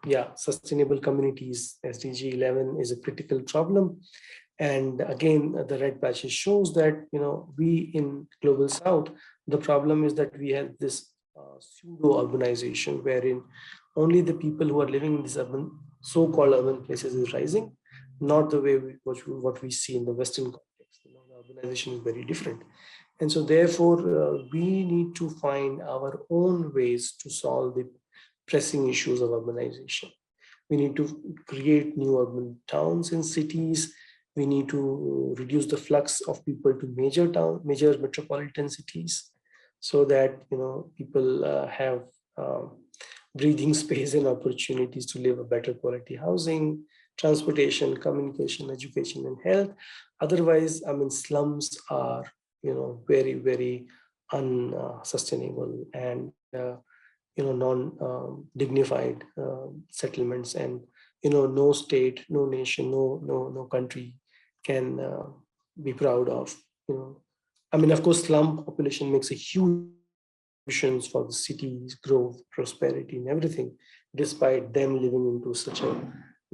yeah, sustainable communities, SDG 11 is a critical problem. And again, the red patches shows that, we in global south, the problem is that we have this pseudo urbanization, wherein only the people who are living in these urban, so-called urban places is rising, not the way what we see in the Western context. The urbanization is very different. And so therefore, we need to find our own ways to solve the pressing issues of urbanization. We need to create new urban towns and cities. We need to reduce the flux of people to major metropolitan cities, so that people have breathing space and opportunities to live a better quality housing, transportation, communication, education, and health. Otherwise, I mean, slums are very unsustainable and non-dignified settlements, and no state, no nation, no country can be proud of. I mean, of course, slum population makes a huge contributions for the city's growth, prosperity, and everything, despite them living into such a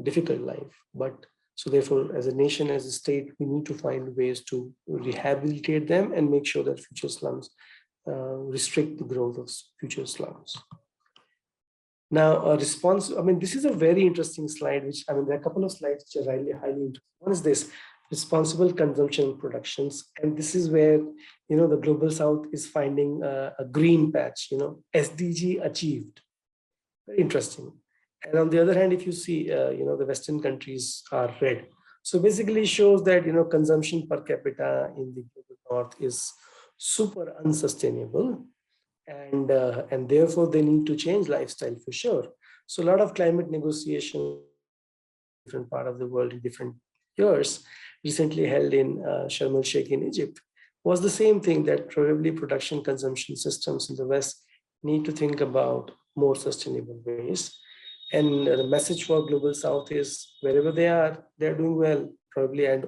difficult life. But so therefore, as a nation, as a state, we need to find ways to rehabilitate them and make sure that future slums restrict the growth of future slums. Now, a response, I mean, this is a very interesting slide, which, I mean, there are a couple of slides which are highly interesting. One is this, responsible consumption productions. And this is where, the global south is finding a green patch, SDG achieved. Very interesting. And on the other hand, if you see, the Western countries are red. So basically shows that, consumption per capita in the global north is super unsustainable, and therefore they need to change lifestyle for sure. So a lot of climate negotiation in different part of the world in different years, recently held in Sharm el Sheikh in Egypt, was the same thing, that probably production consumption systems in the West need to think about more sustainable ways. And the message for Global South is wherever they're doing well, probably. And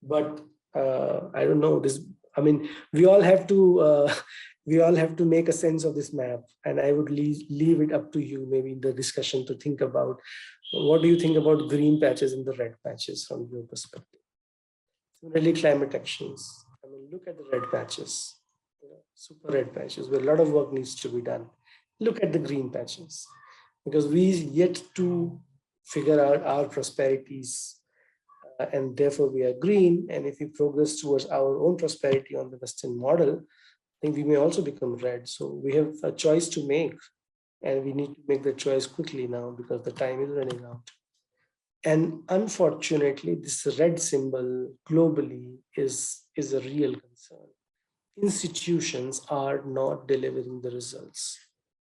but I don't know this. I mean, we all have to we all have to make a sense of this map, and I would leave it up to you, maybe in the discussion, to think about what do you think about green patches and the red patches from your perspective. Similarly, climate actions. I mean, look at the red patches, super red patches, where a lot of work needs to be done. Look at the green patches, because we yet to figure out our prosperities, and therefore we are green. And if we progress towards our own prosperity on the Western model, I think we may also become red. So we have a choice to make, and we need to make the choice quickly now because the time is running out. And unfortunately, this red symbol globally is a real concern. Institutions are not delivering the results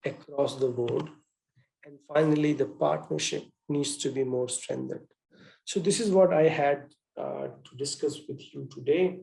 across the board. And finally, the partnership needs to be more strengthened. So this is what I had to discuss with you today.